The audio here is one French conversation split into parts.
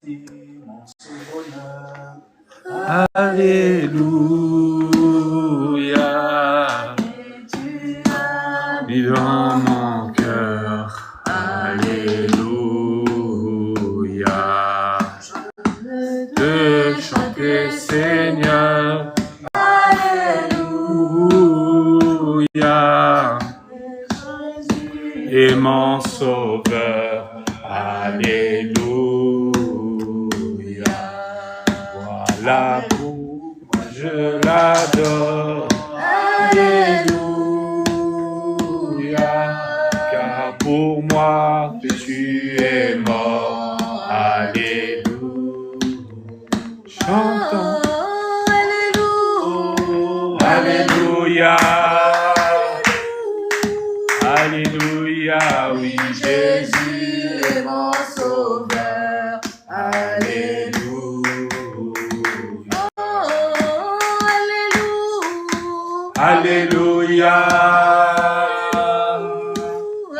immense bonheur. Alléluia. Et dans mon cœur, Alléluia. De chanter Seigneur, Alléluia. Et mon sauveur, Alléluia. Voilà pourquoi je l'adore, Alléluia. Car pour moi tu es mort, Alléluia. Chantons, Alléluia. Alléluia, oui, Jésus est mon sauveur. Alléluia. Alléluia.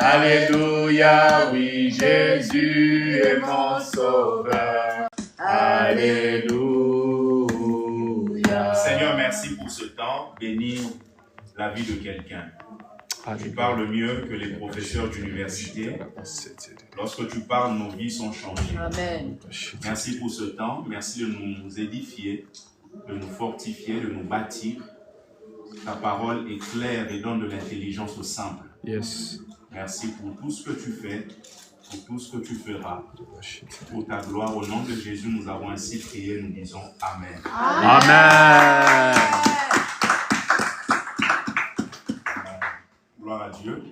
Alléluia, oui, Jésus est mon sauveur. Alléluia. Seigneur, merci pour ce temps. Bénis la vie de quelqu'un. Tu parles mieux que les professeurs d'université. Lorsque tu parles, nos vies sont changées. Amen. Merci pour ce temps. Merci de nous édifier, de nous fortifier, de nous bâtir. Ta parole est claire et donne de l'intelligence aux simples. Yes. Merci pour tout ce que tu fais, pour tout ce que tu feras. Pour ta gloire, au nom de Jésus, nous avons ainsi prié, nous disons Amen. Amen. Gloire à Dieu.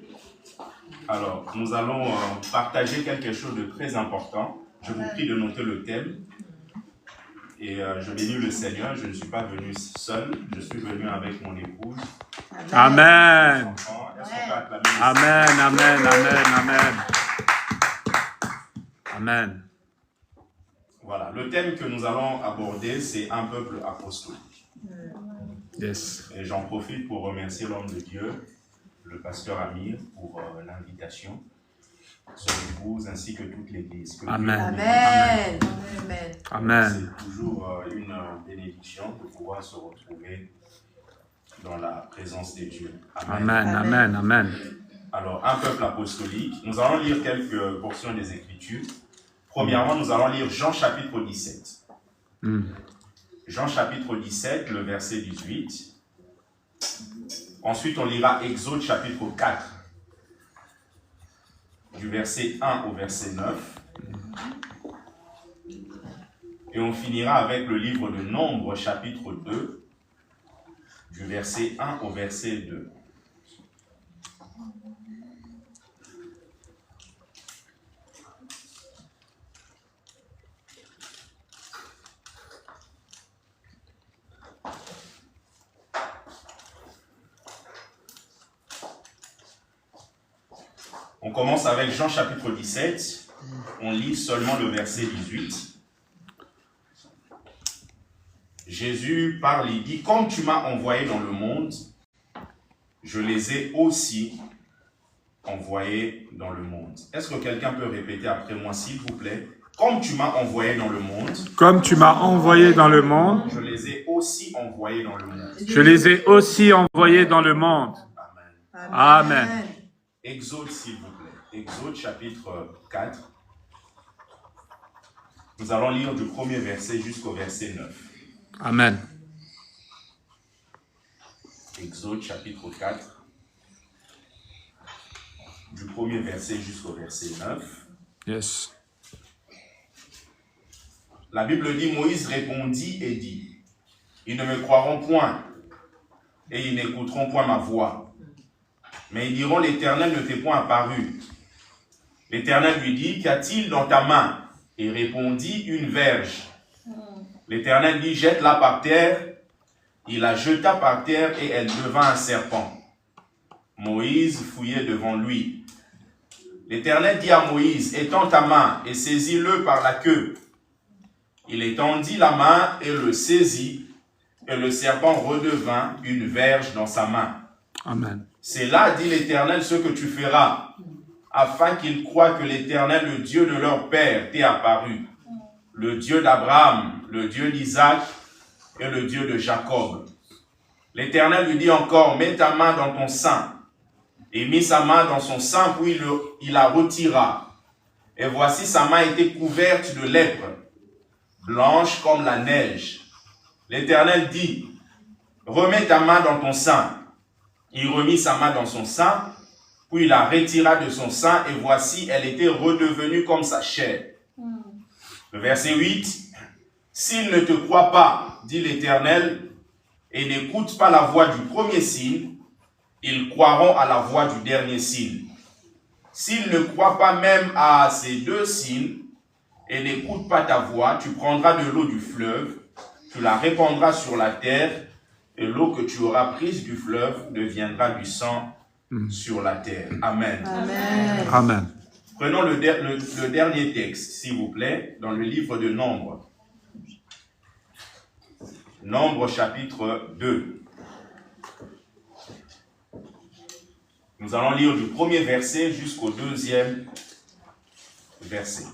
Alors, nous allons partager quelque chose de très important. Je vous prie de noter le thème. Et je bénis le Seigneur. Je ne suis pas venu seul. Je suis venu avec mon épouse. Amen. Amen. Amen. Amen. Amen. Amen. Amen. Voilà. Le thème que nous allons aborder, c'est un peuple apostolique. Yes. Et j'en profite pour remercier l'homme de Dieu, le pasteur Amir, pour l'invitation, son épouse ainsi que toute l'église. Amen. Amen. Amen. C'est toujours une bénédiction de pouvoir se retrouver dans la présence de Dieu. Amen. Amen. Amen. Alors, un peuple apostolique, nous allons lire quelques portions des Écritures. Premièrement, nous allons lire Jean chapitre 17. Jean chapitre 17, le verset 18. Ensuite, on lira Exode chapitre 4, du verset 1 au verset 9. Et on finira avec le livre de Nombres chapitre 2, du verset 1 au verset 2. On commence avec Jean chapitre 17, on lit seulement le verset 18. Jésus parle, il dit, « Comme tu m'as envoyé dans le monde, je les ai aussi envoyés dans le monde. » Est-ce que quelqu'un peut répéter après moi, s'il vous plaît? « Comme tu m'as envoyé dans le monde, Comme tu m'as envoyé dans le monde, je les ai aussi envoyés dans le monde. » je les ai aussi envoyés dans le monde. Amen. Amen. Exode, s'il vous plaît. Exode chapitre 4. Nous allons lire du premier verset jusqu'au verset 9. Amen. Exode chapitre 4. Du premier verset jusqu'au verset 9. Yes. La Bible dit, Moïse répondit et dit, « Ils ne me croiront point, et ils n'écouteront point ma voix. Mais ils diront, l'Éternel ne t'est point apparu. » L'Éternel lui dit, « Qu'y-a-t-il dans ta main ?» Et répondit, « Une verge. » L'Éternel dit, « Jette-la par terre. » Il la jeta par terre et elle devint un serpent. Moïse fouillait devant lui. L'Éternel dit à Moïse, « Étends ta main et saisis-le par la queue. » Il étendit la main et le saisit, et le serpent redevint une verge dans sa main. Amen. C'est là, dit l'Éternel, ce que tu feras, afin qu'ils croient que l'Éternel, le Dieu de leur père, t'est apparu. le Dieu d'Abraham, le Dieu d'Isaac et le Dieu de Jacob. L'Éternel lui dit encore, mets ta main dans ton sein. Et mit sa main dans son sein, puis il la retira. Et voici sa main était couverte de lèpre, blanche comme la neige. L'Éternel dit, remets ta main dans ton sein. Il remit sa main dans son sein, puis il la retira de son sein, et voici, elle était redevenue comme sa chair. Le verset 8, s'il ne te croit pas, dit l'Éternel, et n'écoute pas la voix du premier signe, ils croiront à la voix du dernier signe. S'ils ne croient pas même à ces deux signes, et n'écoutent pas ta voix, tu prendras de l'eau du fleuve, tu la répandras sur la terre, et l'eau que tu auras prise du fleuve deviendra du sang sur la terre. Amen. Amen. Amen. Prenons le dernier texte, s'il vous plaît, dans le livre de Nombre. Nombre chapitre 2. Nous allons lire du premier verset jusqu'au deuxième verset.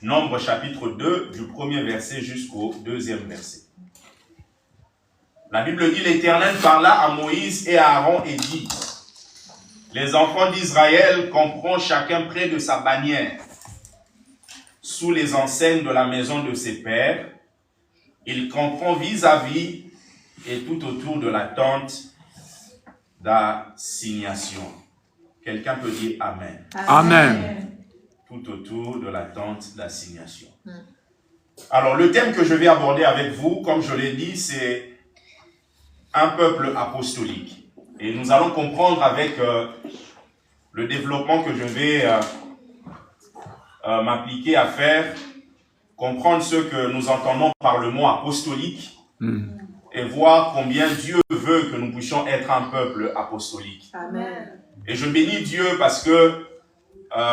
Nombre chapitre 2, du premier verset jusqu'au deuxième verset. La Bible dit, l'Éternel parla à Moïse et à Aaron et dit, les enfants d'Israël camperont chacun près de sa bannière, sous les enseignes de la maison de ses pères. Ils camperont vis-à-vis et tout autour de la tente d'assignation. Quelqu'un peut dire Amen. Amen. Tout autour de la tente d'assignation. Alors, le thème que je vais aborder avec vous, comme je l'ai dit, c'est un peuple apostolique. Et nous allons comprendre avec le développement que je vais m'appliquer à faire, comprendre ce que nous entendons par le mot apostolique et voir combien Dieu veut que nous puissions être un peuple apostolique. Amen. Et je bénis Dieu parce que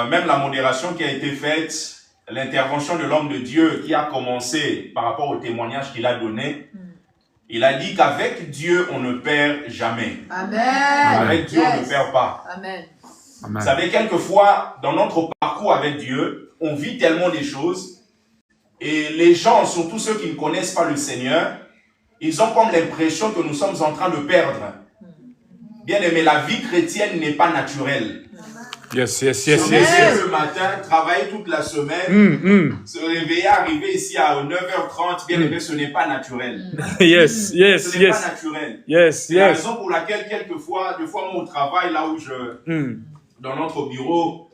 même la modération qui a été faite, l'intervention de l'homme de Dieu qui a commencé par rapport au témoignage qu'il a donné, il a dit qu'avec Dieu, on ne perd jamais. Amen. Avec Dieu, on ne perd pas. Amen. Vous savez, quelquefois, dans notre parcours avec Dieu, on vit tellement des choses et les gens, surtout ceux qui ne connaissent pas le Seigneur, ils ont comme l'impression que nous sommes en train de perdre. Bien aimé, la vie chrétienne n'est pas naturelle. Yes. Se réveiller le matin, travailler toute la semaine, se réveiller, arriver ici à 9h30, bien aimé, ce n'est pas naturel. Yes. Ce n'est pas naturel. C'est la raison pour laquelle, quelquefois, moi au travail, là où dans notre bureau,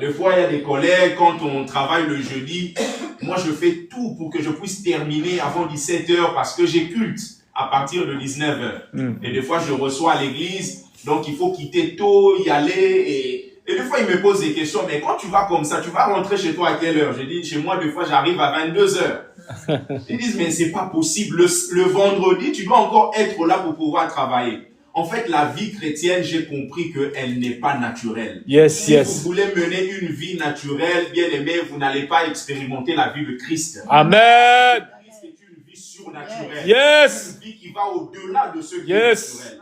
des fois il y a des collègues, quand on travaille le jeudi, moi je fais tout pour que je puisse terminer avant 17h parce que j'ai culte à partir de 19h. Et des fois je reçois à l'église, donc il faut quitter tôt, y aller et des fois, ils me posent des questions, mais quand tu vas comme ça, tu vas rentrer chez toi à quelle heure? Je dis, chez moi, des fois, j'arrive à 22h. Ils disent, mais c'est pas possible. Le vendredi, tu dois encore être là pour pouvoir travailler. En fait, la vie chrétienne, j'ai compris qu'elle n'est pas naturelle. Si vous voulez mener une vie naturelle, bien aimé, vous n'allez pas expérimenter la vie de Christ. Amen. Christ est une vie surnaturelle. Une vie qui va au-delà de ce qui est naturel.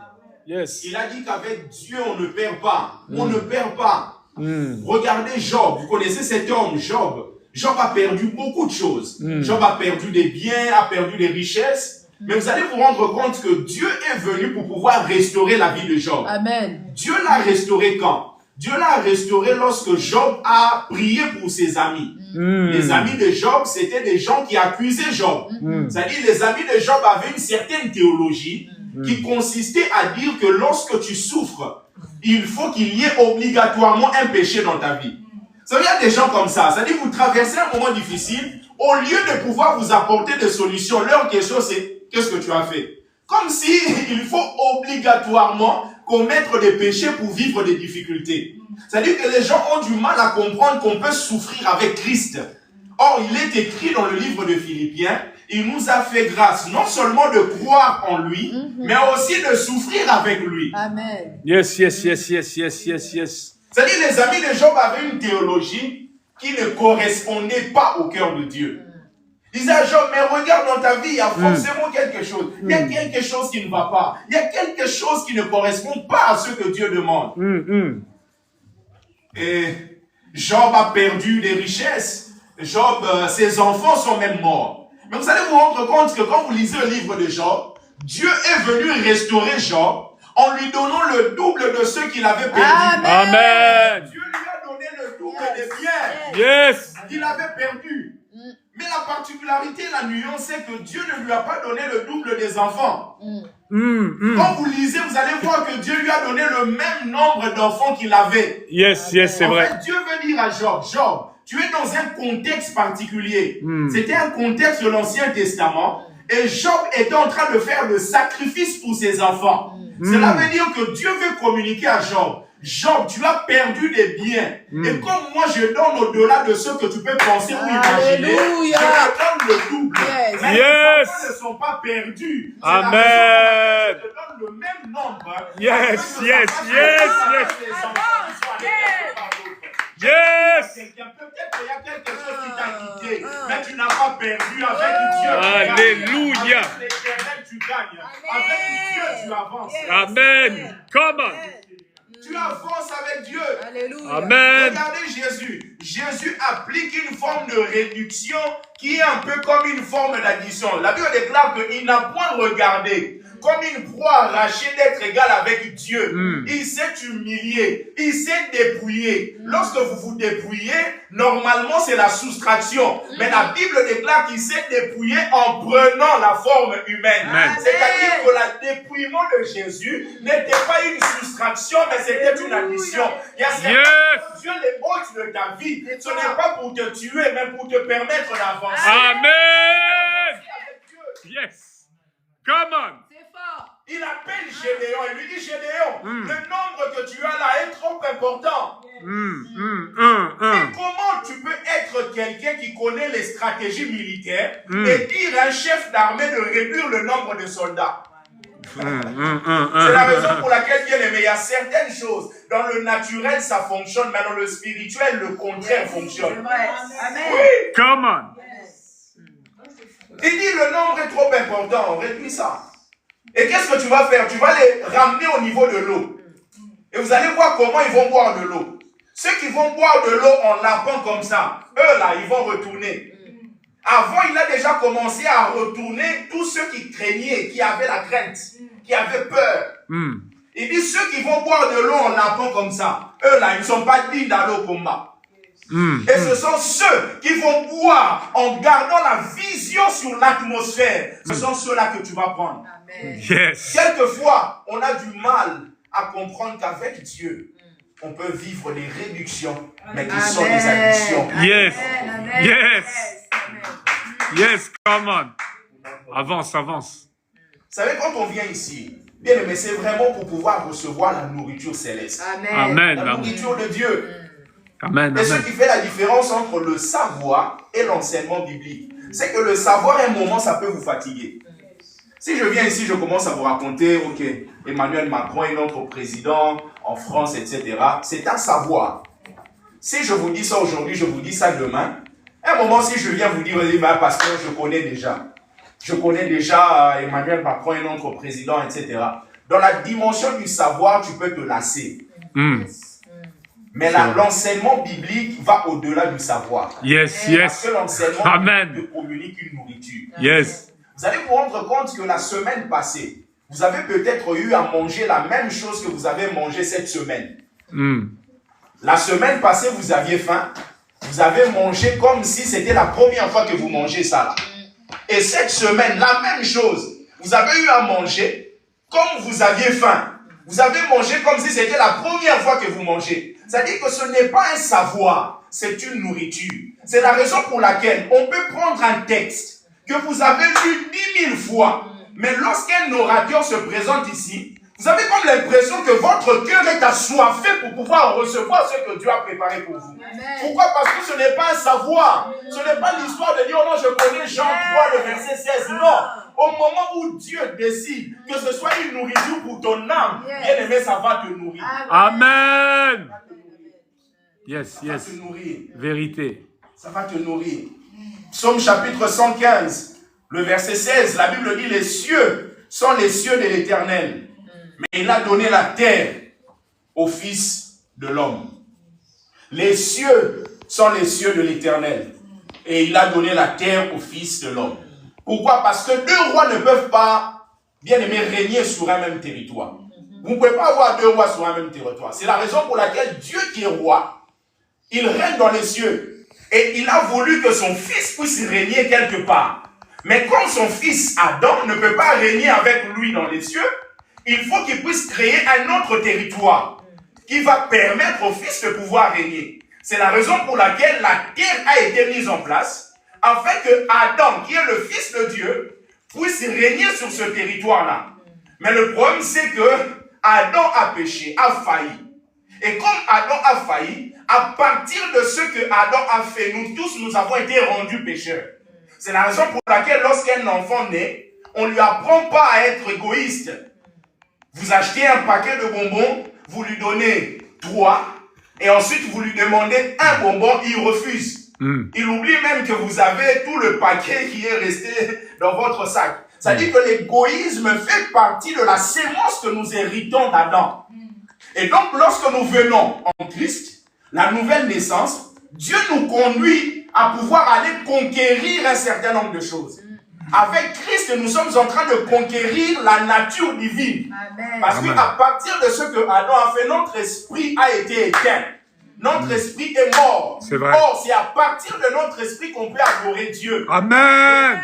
Il a dit qu'avec Dieu, on ne perd pas. On ne perd pas. Regardez Job. Vous connaissez cet homme, Job. Job a perdu beaucoup de choses. Job a perdu des biens, a perdu des richesses. Mais vous allez vous rendre compte que Dieu est venu pour pouvoir restaurer la vie de Job. Amen. Dieu l'a restauré quand? Dieu l'a restauré lorsque Job a prié pour ses amis. Les amis de Job, c'était des gens qui accusaient Job. C'est-à-dire, les amis de Job avaient une certaine théologie qui consistait à dire que lorsque tu souffres, il faut qu'il y ait obligatoirement un péché dans ta vie. Ça veut dire des gens comme ça. C'est-à-dire vous traversez un moment difficile, au lieu de pouvoir vous apporter des solutions, leur question c'est « qu'est-ce que tu as fait ?» Comme si il faut obligatoirement commettre des péchés pour vivre des difficultés. C'est-à-dire que les gens ont du mal à comprendre qu'on peut souffrir avec Christ. Or, il est écrit dans le livre de Philippiens, il nous a fait grâce non seulement de croire en lui, mais aussi de souffrir avec lui. Amen. Yes. C'est-à-dire les amis de Job avaient une théologie qui ne correspondait pas au cœur de Dieu. Ils disaient à Job, mais regarde dans ta vie, il y a forcément quelque chose. Il y a quelque chose qui ne va pas. Il y a quelque chose qui ne correspond pas à ce que Dieu demande. Et Job a perdu des richesses. Job, ses enfants sont même morts. Mais vous allez vous rendre compte que quand vous lisez le livre de Job, Dieu est venu restaurer Job en lui donnant le double de ce qu'il avait perdu. Amen. Dieu lui a donné le double des biens Yes. qu'il avait perdus. Mais la particularité, la nuance, c'est que Dieu ne lui a pas donné le double des enfants. Quand vous lisez, vous allez voir que Dieu lui a donné le même nombre d'enfants qu'il avait. Yes, yes, c'est En vrai. fait, Dieu veut dire à Job, Job, tu es dans un contexte particulier. C'était un contexte de l'Ancien Testament. Et Job était en train de faire le sacrifice pour ses enfants. Cela veut dire que Dieu veut communiquer à Job. Job, tu as perdu des biens. Et comme moi, je donne au-delà de ce que tu peux penser ou imaginer, Alléluia. je te donne le double. Yes. Mais les enfants ne sont pas perdus. C'est la raison pour laquelle je te donne le même nombre. Yes, Afin que yes, ça fasse yes, que yes. les enfants soient réglés par d'autres. Yes. Peut-être qu'il y a quelque chose qui t'a quitté, mais tu n'as pas perdu avec Dieu. Alléluia. Avec l'Éternel, tu gagnes. Avec Dieu, tu avances. Amen. Come on. Tu avances avec Dieu. Alléluia. Amen. Regardez Jésus. Jésus applique une forme de réduction qui est un peu comme une forme d'addition. La Bible déclare qu'il n'a point regardé comme une proie arrachée d'être égal avec Dieu. Il s'est humilié, il s'est dépouillé. Lorsque vous vous dépouillez, normalement c'est la soustraction. Mais la Bible déclare qu'il s'est dépouillé en prenant la forme humaine. C'est-à-dire que le dépouillement de Jésus n'était pas une soustraction, mais c'était une addition. Il y a certaines choses, Dieu les ôte de ta vie. Ce n'est pas pour te tuer, mais pour te permettre d'avancer. Amen. Yes. Come on. Il appelle Gédéon et lui dit, Gédéon, le nombre que tu as là est trop important. Mais comment tu peux être quelqu'un qui connaît les stratégies militaires et dire à un chef d'armée de réduire le nombre de soldats? C'est la raison pour laquelle, bien aimé, il y a certaines choses. Dans le naturel, ça fonctionne, mais dans le spirituel, le contraire fonctionne. Amen. Oui. Come on. Il dit, le nombre est trop important, réduis ça. Et qu'est-ce que tu vas faire? Tu vas les ramener au niveau de l'eau. Et vous allez voir comment ils vont boire de l'eau. Ceux qui vont boire de l'eau en lapant comme ça, eux là, ils vont retourner. Avant, il a déjà commencé à retourner tous ceux qui craignaient, qui avaient la crainte, qui avaient peur. Il dit, ceux qui vont boire de l'eau en lapant comme ça, eux là, ils ne sont pas dignes d'aller au combat. Et ce sont ceux qui vont boire en gardant la vision sur l'atmosphère. Ce sont ceux-là que tu vas prendre. Yes. Quelquefois, on a du mal à comprendre qu'avec Dieu, on peut vivre des réductions, mais qui sont des additions. Yes. Yes. Yes. Come on. Avance, avance. Vous savez, quand on vient ici, bien aimé, c'est vraiment pour pouvoir recevoir la nourriture céleste. Amen. La nourriture de Dieu. Amen. Et ce qui fait la différence entre le savoir et l'enseignement biblique, c'est que le savoir, à un moment, ça peut vous fatiguer. Si je viens ici, je commence à vous raconter, ok, Emmanuel Macron est notre président en France, etc. C'est un savoir. Si je vous dis ça aujourd'hui, je vous dis ça demain, à un moment, si je viens vous dire, parce que je connais déjà. Je connais déjà Emmanuel Macron est notre président, etc. Dans la dimension du savoir, tu peux te lasser. Mais l'enseignement biblique va au-delà du savoir. Yes, Parce que l'enseignement te communique une nourriture. Yes. Vous allez vous rendre compte que la semaine passée, vous avez peut-être eu à manger la même chose que vous avez mangé cette semaine. La semaine passée, vous aviez faim. Vous avez mangé comme si c'était la première fois que vous mangez ça là. Et cette semaine, la même chose. Vous avez eu à manger comme vous aviez faim. Vous avez mangé comme si c'était la première fois que vous mangez. C'est-à-dire que ce n'est pas un savoir, c'est une nourriture. C'est la raison pour laquelle on peut prendre un texte que vous avez lu 10 000 fois. Mais lorsqu'un orateur se présente ici, vous avez comme l'impression que votre cœur est assoiffé pour pouvoir recevoir ce que Dieu a préparé pour vous. Amen. Pourquoi? Parce que ce n'est pas un savoir. Ce n'est pas l'histoire de dire, oh non, je connais Jean 3, le verset 16. Non. Au moment où Dieu décide que ce soit une nourriture pour ton âme, bien aimé, ça va te nourrir. Amen. Yes, yes. Ça va te nourrir. Vérité. Ça va te nourrir. Psaume chapitre 115, le verset 16, la Bible dit, les cieux sont les cieux de l'Éternel. Mais il a donné la terre au Fils de l'homme. Les cieux sont les cieux de l'Éternel. Et il a donné la terre au Fils de l'homme. Pourquoi? Parce que deux rois ne peuvent pas, bien aimé, régner sur un même territoire. Vous ne pouvez pas avoir deux rois sur un même territoire. C'est la raison pour laquelle Dieu qui est roi, il règne dans les cieux. Et il a voulu que son fils puisse régner quelque part. Mais comme son fils Adam ne peut pas régner avec lui dans les cieux, il faut qu'il puisse créer un autre territoire qui va permettre au fils de pouvoir régner. C'est la raison pour laquelle la terre a été mise en place, afin que Adam, qui est le fils de Dieu, puisse régner sur ce territoire-là. Mais le problème, c'est que Adam a péché, a failli. Et comme Adam a failli, à partir de ce que Adam a fait, nous tous, nous avons été rendus pécheurs. C'est la raison pour laquelle lorsqu'un enfant naît, on ne lui apprend pas à être égoïste. Vous achetez un paquet de bonbons, vous lui donnez 3, et ensuite vous lui demandez un bonbon, il refuse. Il oublie même que vous avez tout le paquet qui est resté dans votre sac. Ça dit que l'égoïsme fait partie de la sémence que nous héritons d'Adam. Et donc, lorsque nous venons en Christ, la nouvelle naissance, Dieu nous conduit à pouvoir aller conquérir un certain nombre de choses. Avec Christ, nous sommes en train de conquérir la nature divine. Amen. Parce qu'à partir de ce que Adam a fait, notre esprit a été éteint. Notre esprit est mort. C'est vrai. Or, c'est à partir de notre esprit qu'on peut adorer Dieu. Amen.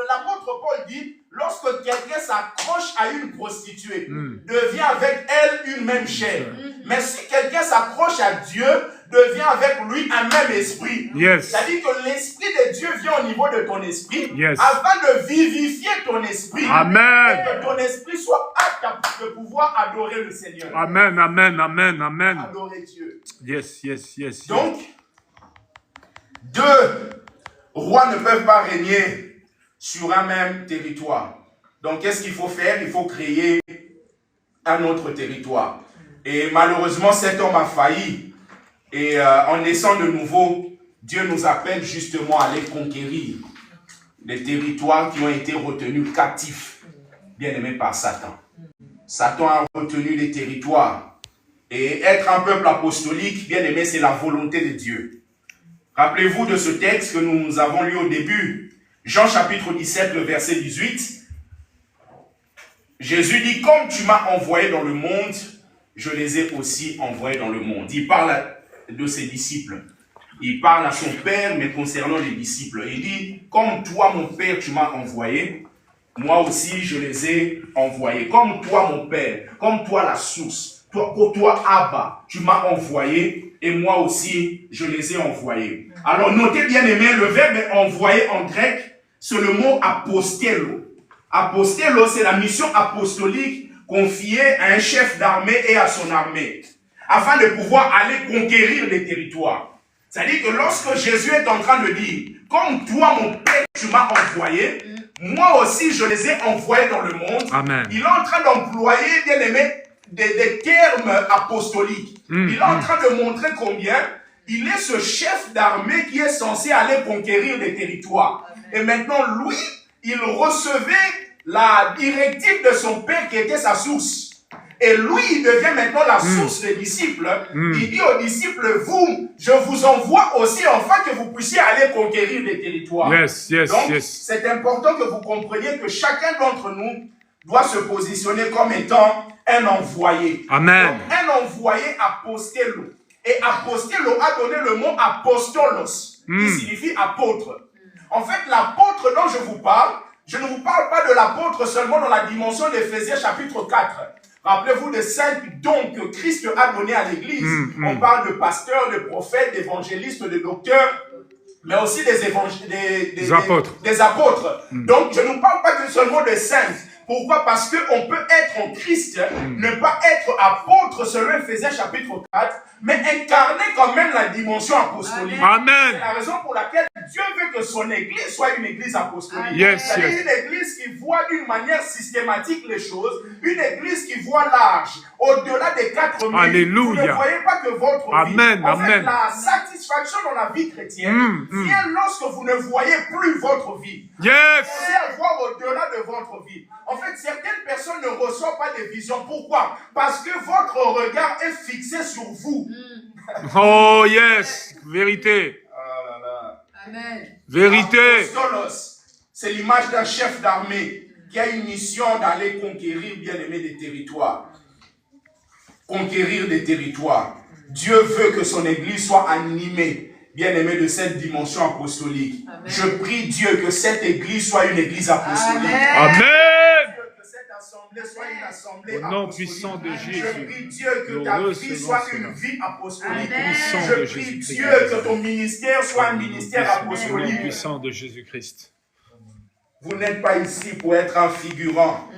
L'apôtre Paul dit, lorsque quelqu'un s'accroche à une prostituée, devient avec elle une même chair. Mais si quelqu'un s'accroche à Dieu, devient avec lui un même esprit. C'est-à-dire que l'esprit de Dieu vient au niveau de ton esprit, afin de vivifier ton esprit. Amen. Et que ton esprit soit apte de pouvoir adorer le Seigneur. Amen, amen, amen, amen. Adorer Dieu. Yes. Donc, deux rois ne peuvent pas régner sur un même territoire. Donc, qu'est-ce qu'il faut faire? Il faut créer un autre territoire. Et malheureusement, cet homme a failli. Et en naissant de nouveau, Dieu nous appelle justement à aller conquérir les territoires qui ont été retenus captifs, bien aimés par Satan. Satan a retenu les territoires. Et être un peuple apostolique, bien aimé, c'est la volonté de Dieu. Rappelez-vous de ce texte que nous avons lu au début. Jean chapitre 17, le verset 18. Jésus dit, comme tu m'as envoyé dans le monde, je les ai aussi envoyés dans le monde. Il parle de ses disciples. Il parle à son Père, mais concernant les disciples. Il dit, comme toi, mon Père, tu m'as envoyé, moi aussi, je les ai envoyés. Comme toi, mon Père, comme toi, la source, toi, Abba, tu m'as envoyé, et moi aussi, je les ai envoyés. Alors, notez bien aimé, le verbe envoyer en grec, c'est le mot apostello. Apostello, c'est la mission apostolique confiée à un chef d'armée et à son armée, afin de pouvoir aller conquérir les territoires. C'est-à-dire que lorsque Jésus est en train de dire, comme toi, mon Père, tu m'as envoyé, moi aussi, je les ai envoyés dans le monde. Amen. Il est en train d'employer, bien aimé, des termes apostoliques. Il est en train de montrer combien il est ce chef d'armée qui est censé aller conquérir des territoires. Et maintenant, lui, il recevait la directive de son père qui était sa source. Et lui, il devient maintenant la source des disciples. Il dit aux disciples, vous, je vous envoie aussi afin que vous puissiez aller conquérir des territoires. Donc, c'est important que vous compreniez que chacun d'entre nous doit se positionner comme étant un envoyé. Amen. Donc, un envoyé apostello. Et apostello a donné le mot apostolos, qui signifie apôtre. En fait, l'apôtre dont je vous parle, je ne vous parle pas de l'apôtre seulement dans la dimension d'Éphésiens chapitre 4. Rappelez-vous des 5 dons que Christ a donnés à l'église. On parle de pasteurs, de prophètes, d'évangélistes, de docteurs, mais aussi des apôtres. Donc, je ne parle pas seulement des saints. Pourquoi? Parce qu'on peut être en Christ, ne pas être apôtre selon Éphésiens chapitre 4, mais incarner quand même la dimension apostolique. Amen. C'est la raison pour laquelle Dieu veut que son église soit une église apostolique. C'est-à-dire une église qui voit d'une manière systématique les choses, une église qui voit large, au-delà des 4 murs. Alléluia. Vous ne voyez pas que votre vie. En fait, la satisfaction dans la vie chrétienne vient lorsque vous ne voyez plus votre vie. Vous pouvez voir au-delà de votre vie. En fait, certaines personnes ne reçoivent pas des visions. Pourquoi? Parce que votre regard est fixé sur vous. Oh, yes. Vérité. Ah là là. Amen. Vérité. Apostolos, c'est l'image d'un chef d'armée qui a une mission d'aller conquérir, bien aimé, des territoires. Conquérir des territoires. Dieu veut que son église soit animée, bien aimé, de cette dimension apostolique. Amen. Je prie Dieu que cette église soit une église apostolique. Amen. Que cette assemblée soit une assemblée Au nom apostolique. puissant de Je Jésus. prie Dieu que ta vie soit une vie apostolique. Puissant Je de prie Jésus-Christ. Dieu que ton ministère soit un ministère Au nom apostolique. puissant de Jésus-Christ. Vous n'êtes pas ici pour être un figurant.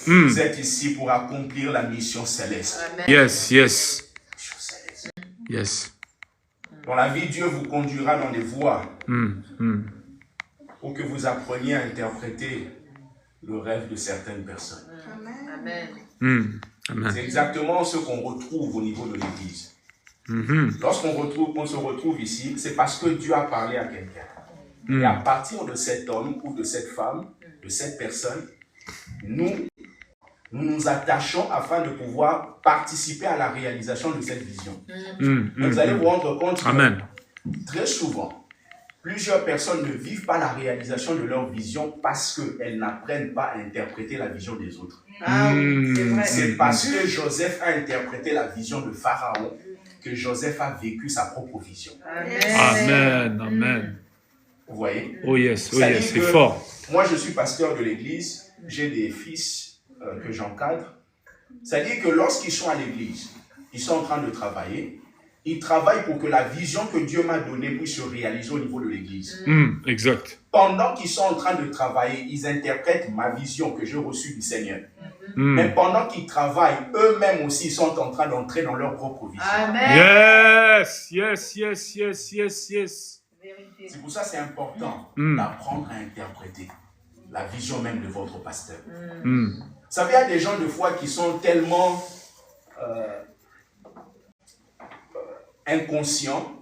Vous êtes ici pour accomplir la mission céleste. Amen. Yes, yes, Mission céleste. yes. Dans la vie, Dieu vous conduira dans des voies pour que vous appreniez à interpréter le rêve de certaines personnes. Amen. Amen. C'est exactement ce qu'on retrouve au niveau de l'Église. Lorsqu'on se retrouve ici, c'est parce que Dieu a parlé à quelqu'un. Et à partir de cet homme ou de cette femme, de cette personne, nous nous attachons afin de pouvoir participer à la réalisation de cette vision. Mais vous allez vous rendre compte Amen. que très souvent, plusieurs personnes ne vivent pas la réalisation de leur vision parce qu'elles n'apprennent pas à interpréter la vision des autres. Ah oui, c'est vrai. C'est parce que Joseph a interprété la vision de Pharaon que Joseph a vécu sa propre vision. Amen. Amen. Vous voyez? Oh yes, Ça dit c'est que fort. Moi, je suis pasteur de l'église, j'ai des fils que j'encadre. Ça dit que lorsqu'ils sont à l'église, ils sont en train de travailler, ils travaillent pour que la vision que Dieu m'a donnée puisse se réaliser au niveau de l'église. Exact. Pendant qu'ils sont en train de travailler, ils interprètent ma vision que j'ai reçue du Seigneur. Mais pendant qu'ils travaillent, eux-mêmes aussi sont en train d'entrer dans leur propre vision. Amen. Yes, yes, yes, yes, yes, yes. Vérité. C'est pour ça que c'est important d'apprendre à interpréter la vision même de votre pasteur. Vous savez, il y a des gens de foi qui sont tellement inconscients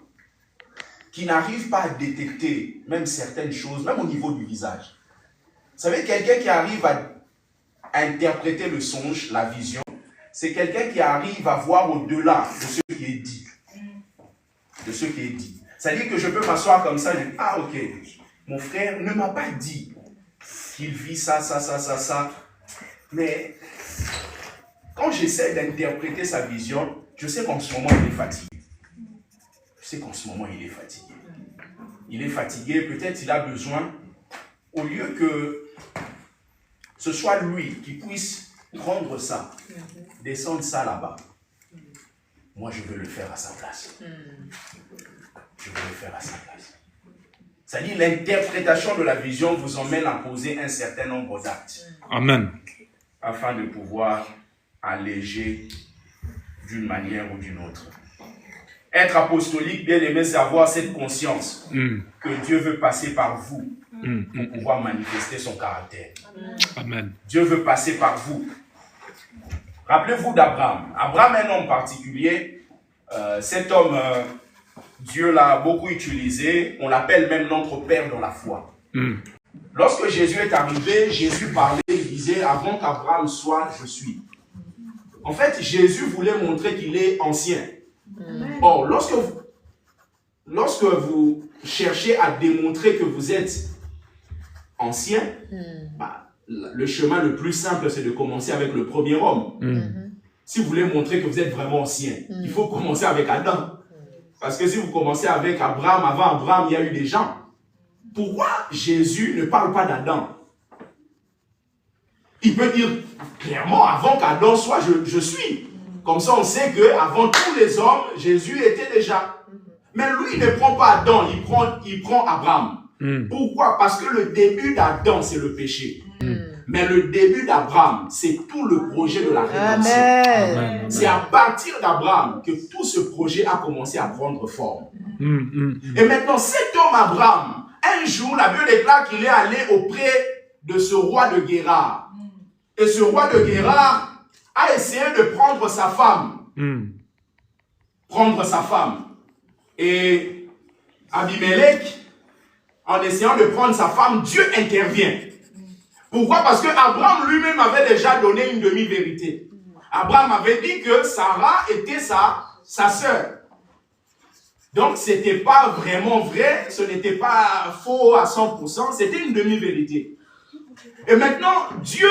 qui n'arrivent pas à détecter même certaines choses, même au niveau du visage. Vous savez, quelqu'un qui arrive à interpréter le songe, la vision, c'est quelqu'un qui arrive à voir au-delà de ce qui est dit. De ce qui est dit. C'est-à-dire que je peux m'asseoir comme ça et dire, ah ok, mon frère ne m'a pas dit qu'il vit ça. Mais quand j'essaie d'interpréter sa vision, je sais qu'en ce moment il est fatigué. Il est fatigué, peut-être il a besoin, au lieu que ce soit lui qui puisse prendre ça, descendre ça là-bas. Moi je veux le faire à sa place. C'est-à-dire l'interprétation de la vision vous emmène à poser un certain nombre d'actes. Amen. Afin de pouvoir alléger d'une manière ou d'une autre. Être apostolique, bien aimé, c'est avoir cette conscience que Dieu veut passer par vous pour pouvoir manifester son caractère. Amen. Dieu veut passer par vous. Rappelez-vous d'Abraham. Abraham est un homme particulier. Cet homme, Dieu l'a beaucoup utilisé. On l'appelle même notre Père dans la foi. Lorsque Jésus est arrivé, Jésus parlait, il disait, avant qu'Abraham soit, je suis. En fait, Jésus voulait montrer qu'il est ancien. Or, lorsque vous cherchez à démontrer que vous êtes ancien, le chemin le plus simple, c'est de commencer avec le premier homme. Si vous voulez montrer que vous êtes vraiment ancien, il faut commencer avec Adam. Parce que si vous commencez avec Abraham, avant Abraham, il y a eu des gens. Pourquoi Jésus ne parle pas d'Adam? Il peut dire clairement, avant qu'Adam soit, je suis. Comme ça, on sait qu'avant tous les hommes, Jésus était déjà. Mais lui, il ne prend pas Adam, il prend Abraham. Pourquoi? Parce que le début d'Adam, c'est le péché. Mais le début d'Abraham, c'est tout le projet de la rédemption. C'est à partir d'Abraham que tout ce projet a commencé à prendre forme. Et maintenant, cet homme Abraham, un jour, la Bible déclare qu'il est allé auprès de ce roi de Guérard. Et ce roi de Guérard a essayé de prendre sa femme. Et Abimelech, en essayant de prendre sa femme, Dieu intervient. Pourquoi? Parce que Abraham lui-même avait déjà donné une demi-vérité. Abraham avait dit que Sarah était sa sœur. Donc, ce n'était pas vraiment vrai, ce n'était pas faux à 100%, c'était une demi-vérité. Et maintenant, Dieu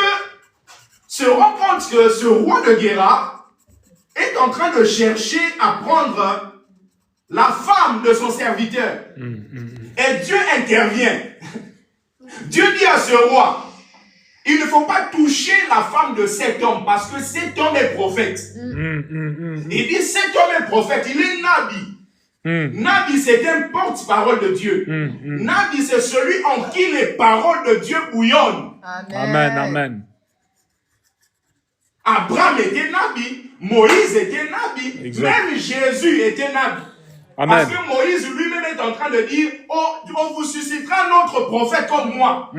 se rend compte que ce roi de Guérar est en train de chercher à prendre la femme de son serviteur. Et Dieu intervient. Dieu dit à ce roi, il ne faut pas toucher la femme de cet homme parce que cet homme est prophète. Il dit, cet homme est prophète, il est Nabi. Nabi, c'est un porte-parole de Dieu. Nabi, c'est celui en qui les paroles de Dieu bouillonnent. Amen, amen. Abraham était Nabi, Moïse était Nabi, Exact. même Jésus était Nabi. Amen. Parce que Moïse lui-même est en train de dire, oh, on vous suscitera un autre prophète comme moi.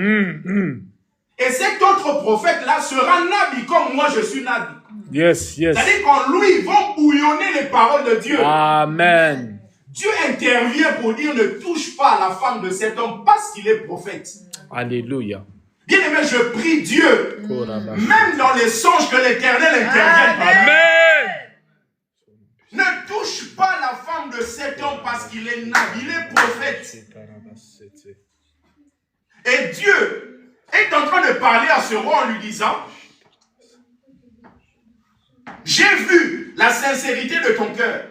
Et cet autre prophète-là sera Nabi comme moi je suis Nabi. Yes, yes. C'est-à-dire qu'en lui, ils vont bouillonner les paroles de Dieu. Amen. Dieu intervient pour dire ne touche pas à la femme de cet homme parce qu'il est prophète. Alléluia. Bien aimé, je prie Dieu, même dans les songes que l'Éternel intervienne par nous. Amen. Ne touche pas la femme de cet homme parce qu'il est Nabi, il est prophète. Et Dieu est en train de parler à ce roi en lui disant, j'ai vu la sincérité de ton cœur.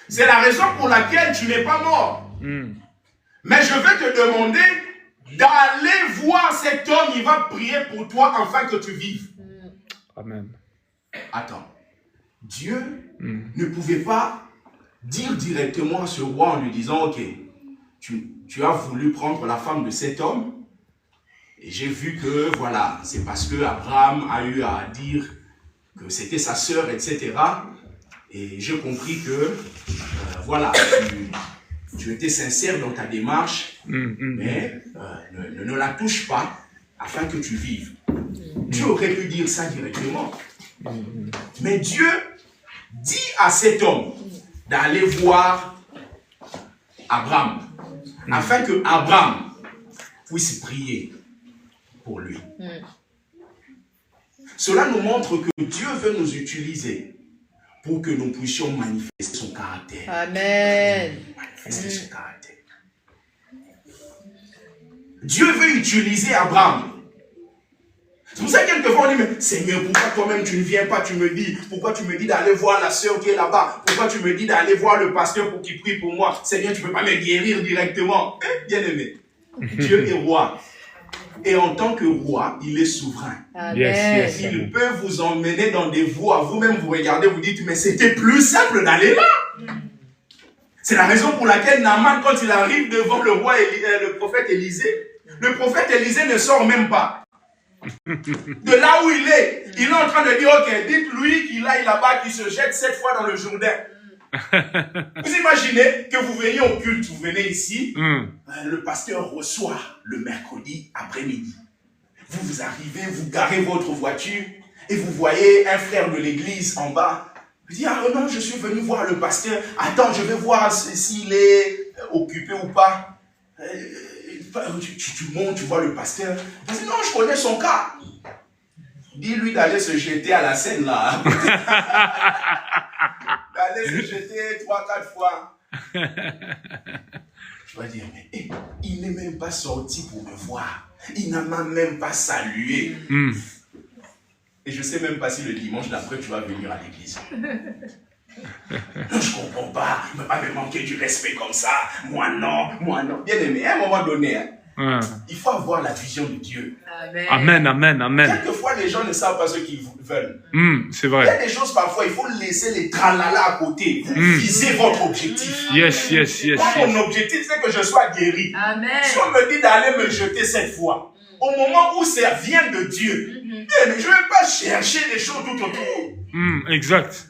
C'est la raison pour laquelle tu n'es pas mort. Mais je vais te demander d'aller voir cet homme, il va prier pour toi afin que tu vives. Amen. Attends, Dieu ne pouvait pas dire directement à ce roi en lui disant, ok, tu as voulu prendre la femme de cet homme, et j'ai vu que, voilà, c'est parce que Abraham a eu à dire que c'était sa sœur, etc. Et j'ai compris que, voilà, tu étais sincère dans ta démarche, mais ne la touche pas afin que tu vives. Dieu aurait pu dire ça directement. Mais Dieu dit à cet homme d'aller voir Abraham, afin que Abraham puisse prier pour lui. Cela nous montre que Dieu veut nous utiliser pour que nous puissions manifester son caractère. Amen. Manifester son caractère. Dieu veut utiliser Abraham. C'est pour ça que quelquefois on dit, mais Seigneur, pourquoi toi-même tu ne viens pas, tu me dis, pourquoi tu me dis d'aller voir la sœur qui est là-bas, pourquoi tu me dis d'aller voir le pasteur pour qu'il prie pour moi, Seigneur, tu ne peux pas me guérir directement. Bien aimé, Dieu est roi. Et en tant que roi, il est souverain. Yes, yes. Il peut vous emmener dans des voies. Vous-même, vous regardez, vous dites, mais c'était plus simple d'aller là. C'est la raison pour laquelle Naaman, quand il arrive devant le roi, le prophète Élisée, le prophète Élisée ne sort même pas. De là où il est en train de dire, ok, dites-lui qu'il aille là-bas, qu'il se jette 7 fois dans le Jourdain. Vous imaginez que vous veniez au culte, vous venez ici, le pasteur reçoit le mercredi après-midi. Vous arrivez, vous garez votre voiture et vous voyez un frère de l'église en bas. Vous dites, ah non, je suis venu voir le pasteur. Attends, je vais voir s'il est occupé ou pas. Tu montes, tu vois le pasteur. Il dit, non, je connais son cas. Dis-lui d'aller se jeter à la Seine là. D'aller se jeter 3-4 fois. Je vais dire, mais il n'est même pas sorti pour me voir. Il n'a même pas salué. Et je ne sais même pas si le dimanche d'après tu vas venir à l'église. Non, je ne comprends pas. Il ne va pas me manquer du respect comme ça. Moi non. Bien aimé, à un moment donné, il faut avoir la vision de Dieu. Amen, amen, amen. Quelquefois, les gens ne savent pas ce qu'ils veulent. C'est Il y vrai. a des choses, parfois, il faut laisser les tralala à côté. Vous visez votre objectif. Yes, yes, yes, Moi, yes. mon objectif, c'est que je sois guéri. Amen. Si on me dit d'aller me jeter 7 fois, au moment où ça vient de Dieu, mais je ne vais pas chercher des choses tout autour. Exact.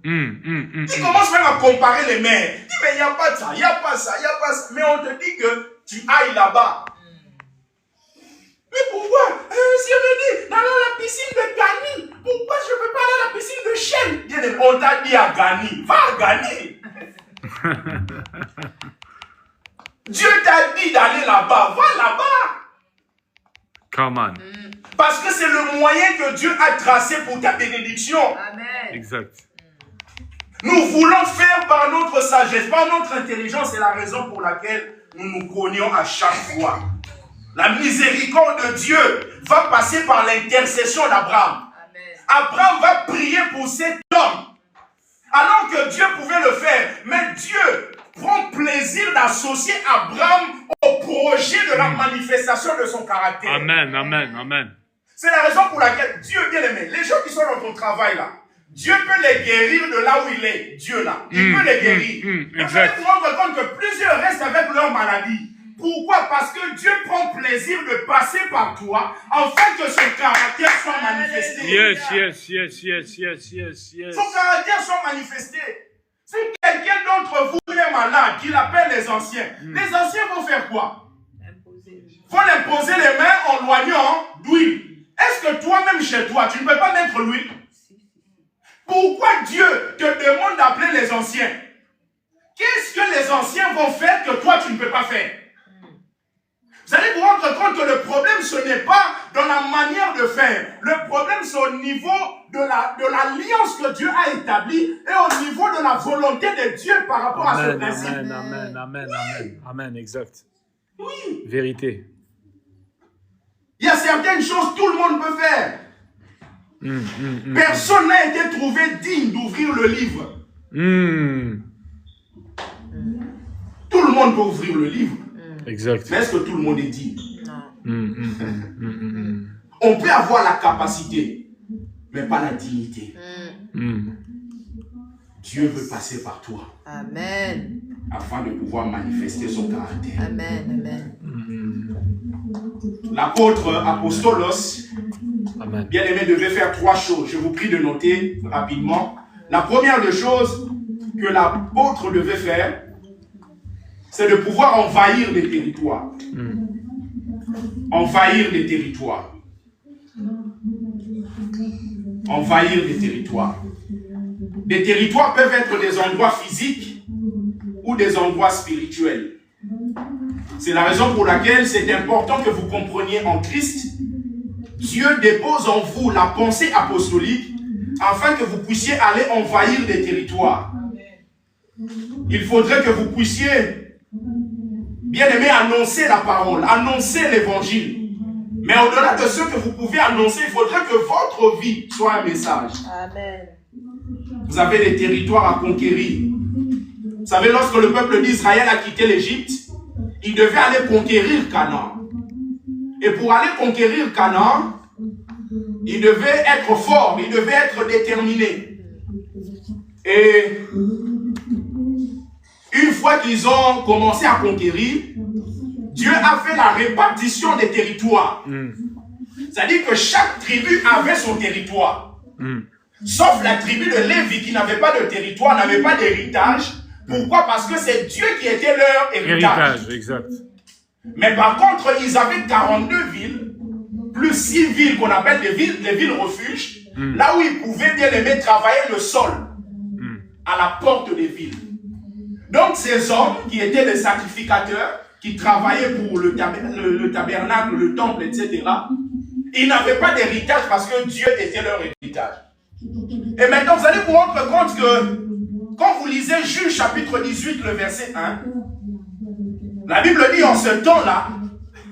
Il commence même à comparer les mères. Il dit, mais il n'y a pas ça, il n'y a pas ça, il n'y a pas ça. Mais on te dit que tu ailles là-bas. Mais pourquoi si on me dit, d'aller à la piscine de Gani, pourquoi je ne peux pas aller à la piscine de Chêne? Bien aimé, on t'a dit à Gani, va à Gani. Dieu t'a dit d'aller là-bas, va là-bas. Come on. Parce que c'est le moyen que Dieu a tracé pour ta bénédiction. Amen. Exact. Nous voulons faire par notre sagesse, par notre intelligence. C'est la raison pour laquelle nous nous cognons à chaque fois. La miséricorde de Dieu va passer par l'intercession d'Abraham. Abraham va prier pour cet homme. Alors que Dieu pouvait le faire. Mais Dieu prend plaisir d'associer Abraham au projet de la manifestation de son caractère. Amen, amen, amen. C'est la raison pour laquelle Dieu, bien aimé, les gens qui sont dans ton travail là, Dieu peut les guérir de là où il est, Dieu là. Il peut les guérir. Mais vous allez vous rendre compte que plusieurs restent avec leur maladie. Pourquoi? Parce que Dieu prend plaisir de passer par toi afin que son caractère soit manifesté. Yes, yes, yes, yes, yes, yes, yes. Son caractère soit manifesté. Si quelqu'un d'entre vous est malade, qu'il appelle les anciens, les anciens vont faire quoi? Vont imposer les mains en loignant d'huile. Est-ce que toi-même chez toi, tu ne peux pas mettre l'huile? Pourquoi Dieu te demande d'appeler les anciens? Qu'est-ce que les anciens vont faire que toi tu ne peux pas faire? Vous allez vous rendre compte que le problème, ce n'est pas dans la manière de faire. Le problème, c'est au niveau de l'alliance que Dieu a établie et au niveau de la volonté de Dieu par rapport à ce principe. Amen, amen, amen, amen, amen, exact. Oui. Vérité. Il y a certaines choses que tout le monde peut faire. Personne n'a été trouvé digne d'ouvrir le livre. Tout le monde peut ouvrir le livre. Exact. Mais est-ce que tout le monde est digne? On peut avoir la capacité, mais pas la dignité. Dieu veut passer par toi. Amen. Afin de pouvoir manifester son caractère. Amen. Amen. L'apôtre Apostolos, Amen. bien aimé, devait faire 3 choses. Je vous prie de noter rapidement. La première des choses que l'apôtre devait faire, c'est de pouvoir envahir les territoires. Envahir les territoires. Envahir les territoires. Les territoires peuvent être des endroits physiques ou des endroits spirituels. C'est la raison pour laquelle c'est important que vous compreniez en Christ. Dieu dépose en vous la pensée apostolique afin que vous puissiez aller envahir les territoires. Il faudrait que vous puissiez, bien aimé, annoncer la parole, annoncer l'évangile. Mais au-delà de ce que vous pouvez annoncer, il faudrait que votre vie soit un message. Amen. Vous avez des territoires à conquérir. Vous savez, lorsque le peuple d'Israël a quitté l'Égypte, il devait aller conquérir Canaan. Et pour aller conquérir Canaan, il devait être fort, il devait être déterminé. Et une fois qu'ils ont commencé à conquérir, Dieu a fait la répartition des territoires. C'est-à-dire que chaque tribu avait son territoire. Sauf la tribu de Lévi qui n'avait pas de territoire, n'avait pas d'héritage. Pourquoi? Parce que c'est Dieu qui était leur héritage. Exact. Mais par contre, ils avaient 42 villes, plus 6 villes qu'on appelle des villes refuges, là où ils pouvaient bien aimer travailler le sol, à la porte des villes. Donc ces hommes qui étaient des sacrificateurs, qui travaillaient pour le tabernacle, le temple, etc., ils n'avaient pas d'héritage parce que Dieu était leur héritage. Et maintenant, vous allez vous rendre compte que quand vous lisez Juge chapitre 18, le verset 1, la Bible dit en ce temps-là,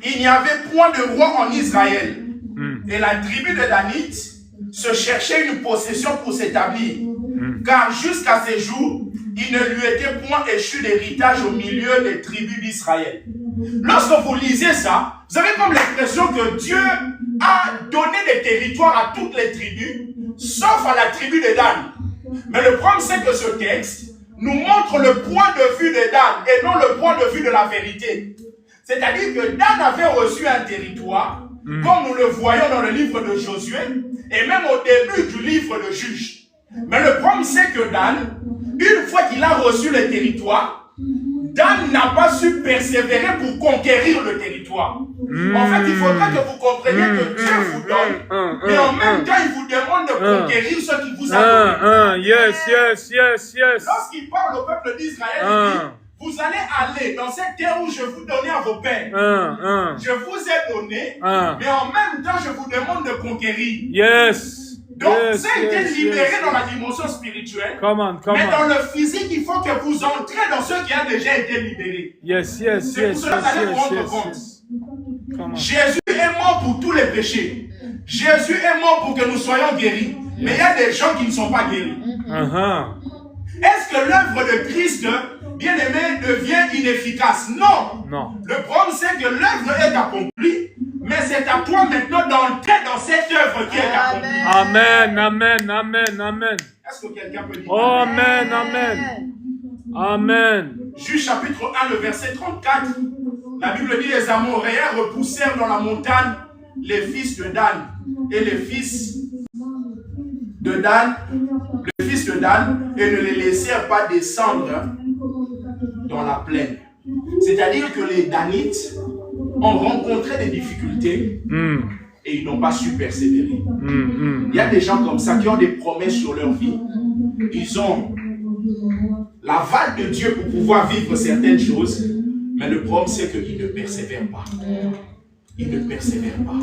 il n'y avait point de roi en Israël. Et la tribu de Danite se cherchait une possession pour s'établir. Car jusqu'à ces jours, il ne lui était point échu d'héritage au milieu des tribus d'Israël. Lorsque vous lisez ça, vous avez comme l'impression que Dieu a donné des territoires à toutes les tribus, sauf à la tribu de Dan. Mais le problème, c'est que ce texte nous montre le point de vue de Dan et non le point de vue de la vérité. C'est-à-dire que Dan avait reçu un territoire, comme nous le voyons dans le livre de Josué, et même au début du livre de Juge. Mais le problème, c'est que Dan, une fois qu'il a reçu le territoire, Dan n'a pas su persévérer pour conquérir le territoire. En fait, il faudra que vous compreniez que Dieu vous donne, mais en même temps, il vous demande de conquérir ce qu'il vous a donné. Yes. Lorsqu'il parle au peuple d'Israël, il dit, vous allez aller dans cette terre où je vous donnais à vos pères. Je vous ai donné, mais en même temps, je vous demande de conquérir. Yes. Donc, yes, ça a été yes, libéré yes, dans la dimension spirituelle. Come on, come Mais on. dans le physique, il faut que vous entrez dans ce qui a déjà été libéré. Yes, yes, C'est pour yes, cela que vous allez vous yes, rendre yes, compte. yes. Come on. Jésus est mort pour tous les péchés. Jésus est mort pour que nous soyons guéris. Mais il y a des gens qui ne sont pas guéris. Est-ce que l'œuvre de Christ, bien-aimé, devient inefficace? Non. Non. Le problème, c'est que l'œuvre est accomplie, mais c'est à toi maintenant d'entrer dans cette œuvre qui est accomplie. Amen, amen, amen, amen. Est-ce que quelqu'un peut dire Oh, amen, amen. Amen. Juge chapitre 1, le verset 34. La Bible dit, les Amoréens repoussèrent dans la montagne les fils de Dan. Et les fils de Dan, et ne les laissèrent pas descendre dans la plaine. C'est-à-dire que les Danites ont rencontré des difficultés et ils n'ont pas su persévérer. Il y a des gens comme ça qui ont des promesses sur leur vie. Ils ont l'aval de Dieu pour pouvoir vivre certaines choses, mais le problème c'est qu'ils ne persévèrent pas. Ils ne persévèrent pas.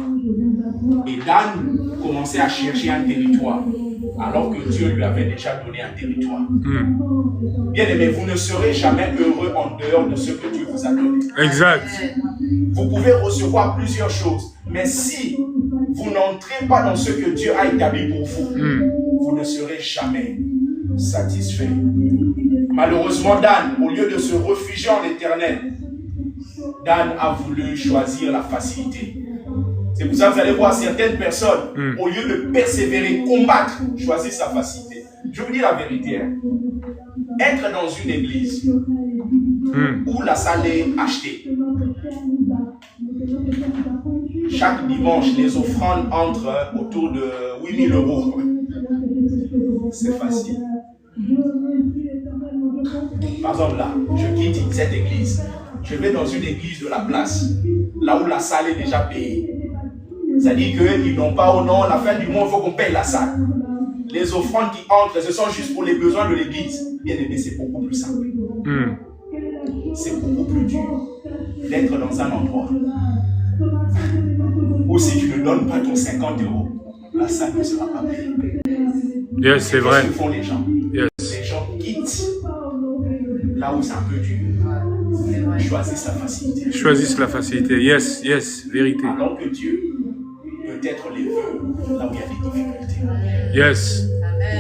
Et Dan commençait à chercher un territoire, alors que Dieu lui avait déjà donné un territoire. Bien aimé, vous ne serez jamais heureux en dehors de ce que Dieu vous a donné. Exact. Vous pouvez recevoir plusieurs choses, mais si vous n'entrez pas dans ce que Dieu a établi pour vous, vous ne serez jamais satisfait. Malheureusement, Dan, au lieu de se réfugier en l'Éternel, Dan a voulu choisir la facilité. C'est pour ça que vous allez voir certaines personnes, au lieu de persévérer, combattre, choisissent la facilité. Je vous dis la vérité. Être dans une église où la salle est achetée, chaque dimanche, les offrandes entrent autour de 8 000 euros. C'est facile. Par exemple, là, je quitte cette église. Je vais dans une église de la place, là où la salle est déjà payée. C'est-à-dire qu'ils n'ont pas au nom, la fin du mois, il faut qu'on paye la salle. Les offrandes qui entrent, ce sont juste pour les besoins de l'église. Bien aimé, c'est beaucoup plus simple. C'est beaucoup plus dur d'être dans un endroit où si tu ne donnes pas ton 50 euros, la salle ne sera pas payée. Yes, c'est vrai. Qu'est-ce que font les gens? Yes. Les gens quittent là où c'est un peu dur. Choisissent la facilité. Choisissent la facilité. Yes, yes, vérité. Alors que Dieu peut-être les veut là où il y a des difficultés. Yes.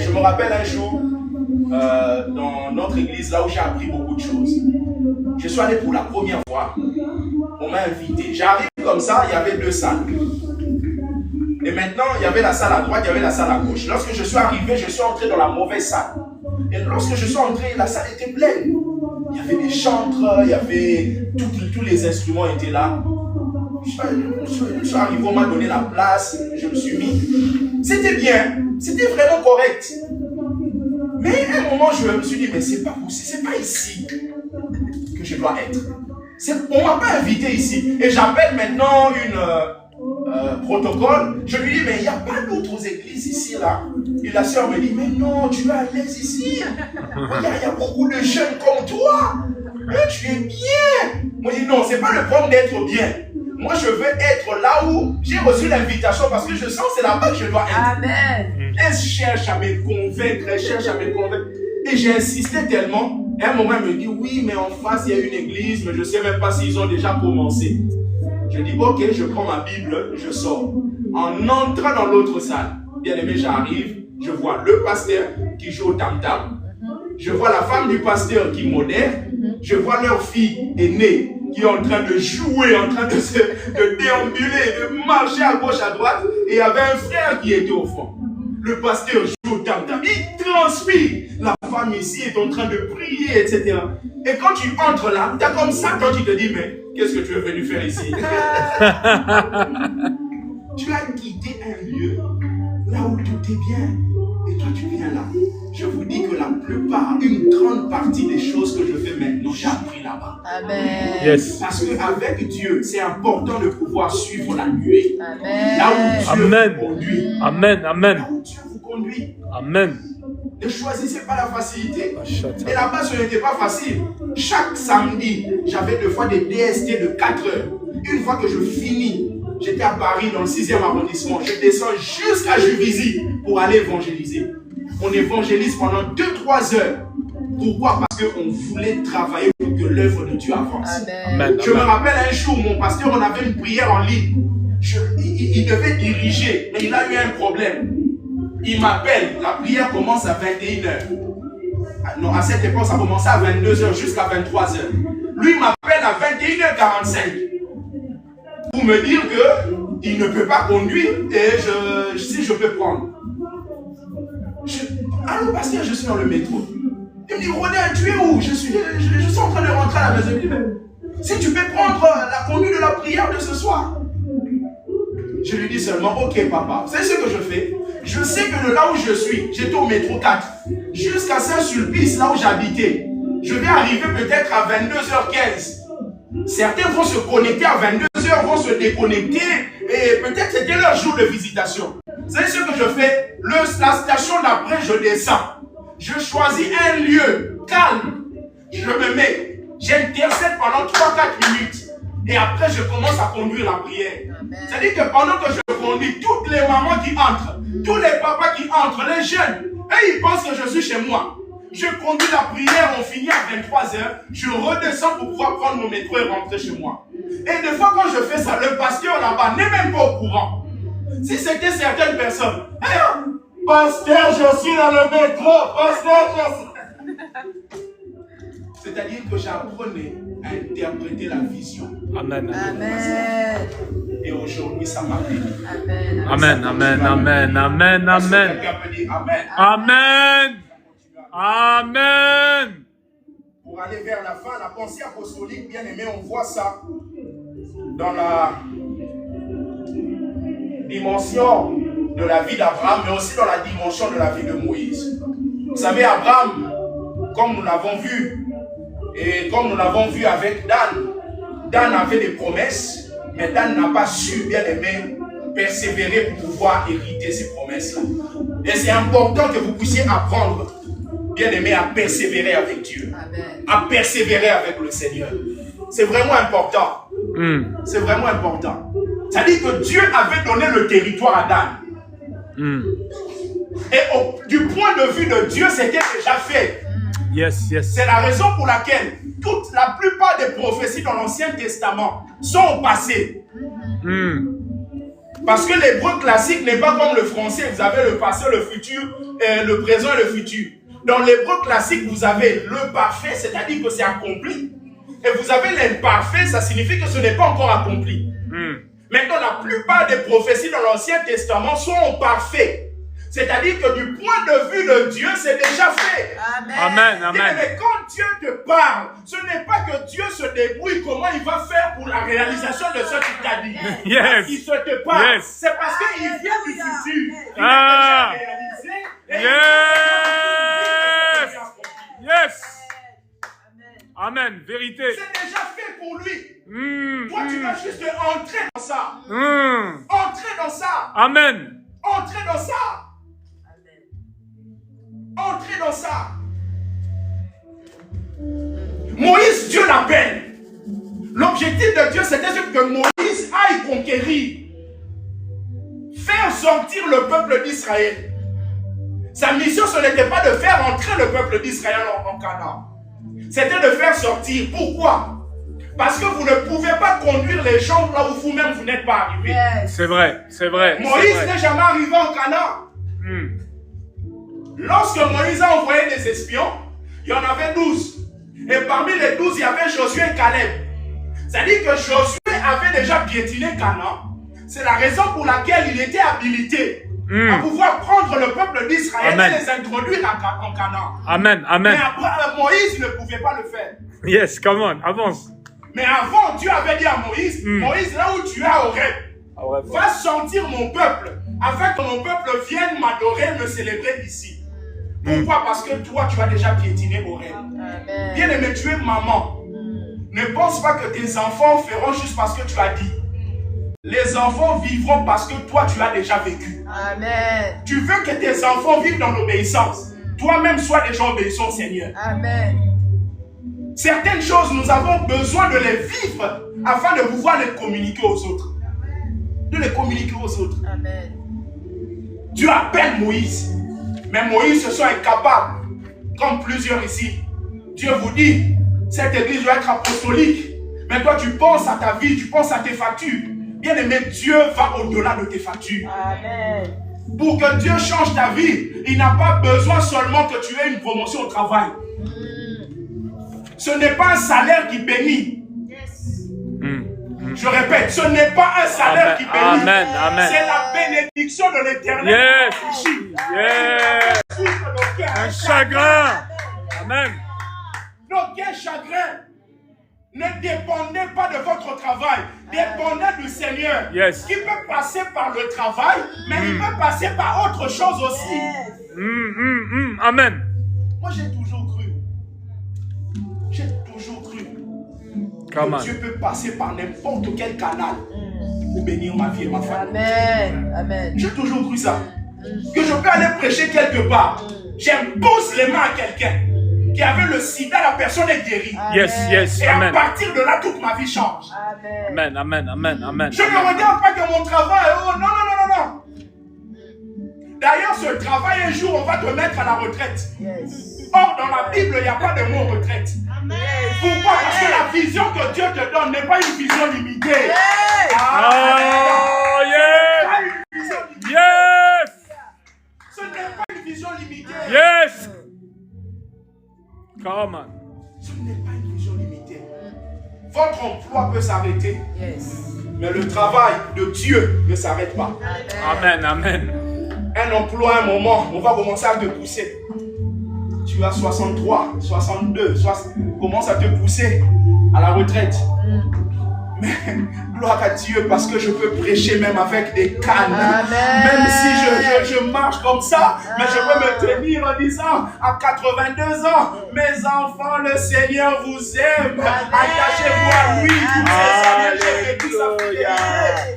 Je me rappelle un jour, dans notre église, là où j'ai appris beaucoup de choses. Je suis allé pour la première fois, on m'a invité. J'arrive comme ça, il y avait deux salles. Et maintenant, il y avait la salle à droite, il y avait la salle à gauche. Lorsque je suis arrivé, je suis entré dans la mauvaise salle. Et lorsque je suis entré, la salle était pleine. Il y avait des chantres, il y avait tous les instruments étaient là. Je suis arrivé, on m'a donné la place, je me suis mis. C'était bien, c'était vraiment correct. Mais à un moment, je me suis dit, mais c'est pas possible, c'est pas ici que je dois être. On ne m'a pas invité ici. Et j'appelle maintenant une protocole. Je lui dis, mais il n'y a pas d'autres églises ici, là. Et la sœur me dit, mais non, tu es à l'aise ici. Il y a beaucoup de jeunes comme toi. Mais tu es bien. Moi, je dis, non, ce n'est pas le problème d'être bien. Moi, je veux être là où j'ai reçu l'invitation parce que je sens que c'est là-bas que je dois être. Amen. Elle cherche à me convaincre, elle cherche à me convaincre. Et j'ai insisté tellement. Et à un moment, elle me dit, oui, mais en face, il y a une église, mais je ne sais même pas s'ils ont déjà commencé. Je dis, ok, je prends ma Bible, je sors. En entrant dans l'autre salle, bien aimé, j'arrive, je vois le pasteur qui joue au tam-tam. Je vois la femme du pasteur qui modère. Je vois leur fille aînée qui est en train de jouer, en train de déambuler, de marcher à gauche, à droite. Et il y avait un frère qui était au fond. Le pasteur joue au tam-tam, il transpire. La femme ici est en train de prier, etc. Et quand tu entres là, tu as comme ça quand tu te dis, mais qu'est-ce que tu es venu faire ici? Tu as quitté un lieu là où tout est bien. Et toi, tu viens là. Je vous dis que la plupart, une grande partie des choses que je fais maintenant, j'ai appris là-bas. Amen. Yes. Parce qu'avec Dieu, c'est important de pouvoir suivre la nuée. Amen. Là où Dieu Amen. vous conduit. Amen, amen. Là où Dieu vous conduit. Amen. Ne choisissez pas la facilité. Et là-bas, ce n'était pas facile. Chaque samedi, j'avais deux fois des DST de 4 heures. Une fois que je finis, j'étais à Paris dans le 6e arrondissement. Je descends jusqu'à Juvisy pour aller évangéliser. On évangélise pendant 2-3 heures. Pourquoi? Parce qu'on voulait travailler pour que l'œuvre de Dieu avance. Amen. Je me rappelle un jour, mon pasteur, on avait une prière en ligne. Il devait diriger, mais il a eu un problème. Il m'appelle, la prière commence à 21h. Non, à cette époque, ça commençait à 22h jusqu'à 23h. Lui m'appelle à 21h45 pour me dire qu'il ne peut pas conduire et si je peux prendre. Allô, pasteur, je suis dans le métro. Il me dit, Rodin, tu es où? Je suis en train de rentrer à la maison. Il me dit, mais si tu peux prendre la conduite de la prière de ce soir. Je lui dis seulement, ok papa, c'est ce que je fais. Je sais que de là où je suis, j'étais au métro 4, jusqu'à Saint-Sulpice, là où j'habitais. Je vais arriver peut-être à 22h15. Certains vont se connecter à 22h, vont se déconnecter, et peut-être c'était leur jour de visitation. C'est ce que je fais. La station d'après, je descends. Je choisis un lieu calme. Je me mets. J'intercède pendant 3-4 minutes. Et après, je commence à conduire la prière. C'est-à-dire que pendant que je conduis, toutes les mamans qui entrent, tous les papas qui entrent, les jeunes, et ils pensent que je suis chez moi. Je conduis la prière, on finit à 23h, je redescends pour pouvoir prendre mon métro et rentrer chez moi. Et des fois, quand je fais ça, le pasteur là-bas n'est même pas au courant. Si c'était certaines personnes, hey, pasteur, je suis dans le métro, pasteur, je suis... C'est-à-dire que j'apprenais à interpréter la vision. Amen. Amen. Et aujourd'hui, ça m'a béni. Amen. Amen, amen, amen, amen, amen. Quelqu'un peut dire Amen. Amen. Amen. Pour aller vers la fin, la pensée apostolique, bien aimé, on voit ça dans la dimension de la vie d'Abraham, mais aussi dans la dimension de la vie de Moïse. Vous savez, Abraham, comme nous l'avons vu, et comme nous l'avons vu avec Dan, Dan avait des promesses, mais Dan n'a pas su, bien aimé, persévérer pour pouvoir hériter ces promesses-là. Et c'est important que vous puissiez apprendre, bien aimé, à persévérer avec Dieu. Amen. À persévérer avec le Seigneur. C'est vraiment important. C'est vraiment important. C'est-à-dire que Dieu avait donné le territoire à Dan. Et du point de vue de Dieu, c'était déjà fait. Yes, yes. C'est la raison pour laquelle la plupart des prophéties dans l'Ancien Testament sont au passé. Parce que l'hébreu classique n'est pas comme le français. Vous avez le passé, le futur, le présent et le futur. Dans l'hébreu classique, vous avez le parfait, c'est-à-dire que c'est accompli. Et vous avez l'imparfait, ça signifie que ce n'est pas encore accompli. Maintenant, la plupart des prophéties dans l'Ancien Testament sont au parfait. C'est-à-dire que du point de vue de Dieu, c'est déjà fait. Amen. Amen, amen. Mais quand Dieu te parle, ce n'est pas que Dieu se débrouille comment il va faire pour la réalisation de ce qu'il t'a dit. Yes. Il se te parle. Yes. C'est parce qu'il vient du futur. Il Ah. a déjà réalisé. Et Yes. Yes. Amen. Vérité. c'est déjà fait pour lui. Toi, tu vas juste entrer dans ça. Mm. Entrer dans ça. Amen. Entrer dans ça. Entrer dans ça. Moïse, Dieu l'appelle. L'objectif de Dieu, c'était que Moïse aille conquérir. Faire sortir le peuple d'Israël. Sa mission, ce n'était pas de faire entrer le peuple d'Israël en Canaan. C'était de faire sortir. Pourquoi? Parce que vous ne pouvez pas conduire les gens là où vous-même vous n'êtes pas arrivé. C'est vrai, c'est vrai. Moïse n'est jamais arrivé en Canaan. Lorsque Moïse a envoyé des espions, il y en avait 12. Et parmi les 12, il y avait Josué et Caleb. C'est-à-dire que Josué avait déjà piétiné Canaan. C'est la raison pour laquelle il était habilité à pouvoir prendre le peuple d'Israël et les introduire en Canaan. Amen, amen. Mais après, Moïse ne pouvait pas le faire. Yes, come on, avance. Mais avant, Dieu avait dit à Moïse, Moïse, là où tu es au Horeb, va sentir mon peuple, afin que mon peuple vienne m'adorer, me célébrer ici. Pourquoi? Parce que toi, tu as déjà piétiné au Horeb. Bien aimé, tu es maman. Ne pense pas que tes enfants feront juste parce que tu as dit. Les enfants vivront parce que toi, tu as déjà vécu. Amen. Tu veux que tes enfants vivent dans l'obéissance. Toi-même, sois déjà obéissant au Seigneur. Amen. Certaines choses, nous avons besoin de les vivre afin de pouvoir les communiquer aux autres. De les communiquer aux autres. Amen. Dieu appelle Moïse. Mais Moïse se sent incapable. Comme plusieurs ici. Dieu vous dit, cette église doit être apostolique. Mais toi, tu penses à ta vie, tu penses à tes factures. Bien aimé, Dieu va au-delà de tes factures. Amen. Pour que Dieu change ta vie, il n'a pas besoin seulement que tu aies une promotion au travail. Ce n'est pas un salaire qui bénit. Je répète, ce n'est pas un salaire qui bénit. Amen, amen. C'est la bénédiction de l'Éternel. Yes. Yes. Un chagrin. Amen. D'aucun chagrin. Ne dépendez pas de votre travail. Dépendez du Seigneur. Yes. Qui peut passer par le travail, mais il peut passer par autre chose aussi. Amen. Moi, j'ai toujours cru. J'ai toujours cru. Come on. Que Dieu peut passer par n'importe quel canal pour bénir ma vie et ma famille. Amen. Amen. J'ai toujours cru ça. Que je peux aller prêcher quelque part. J'impose les mains à quelqu'un qui avait le sida, la personne est guérie. Yes. Et à Amen. partir de là, toute ma vie change. Amen. Amen. Je ne regarde pas que mon travail, oh non. D'ailleurs, ce travail, un jour, on va te mettre à la retraite. Yes. Or, dans la Bible, il n'y a pas de mot retraite. Pourquoi? Parce que la vision que Dieu te donne n'est pas une vision limitée. Oh, yes. Pas une vision limitée. Yes. Ce n'est pas une vision limitée. Yes. Come on. Ce n'est pas une vision limitée. Votre emploi peut s'arrêter, Yes. mais le travail de Dieu ne s'arrête pas. Amen. Un emploi, un moment, on va commencer à te pousser. Tu as 63, 62, commence à te pousser à la retraite. Mais gloire à Dieu parce que je peux prêcher même avec des cannes. Amen. Même si je marche comme ça, mais je peux me tenir en disant à 82 ans, mes enfants, le Seigneur vous aime. Attachez-vous à lui. Toutes ces années, j'ai vécu sa fidélité.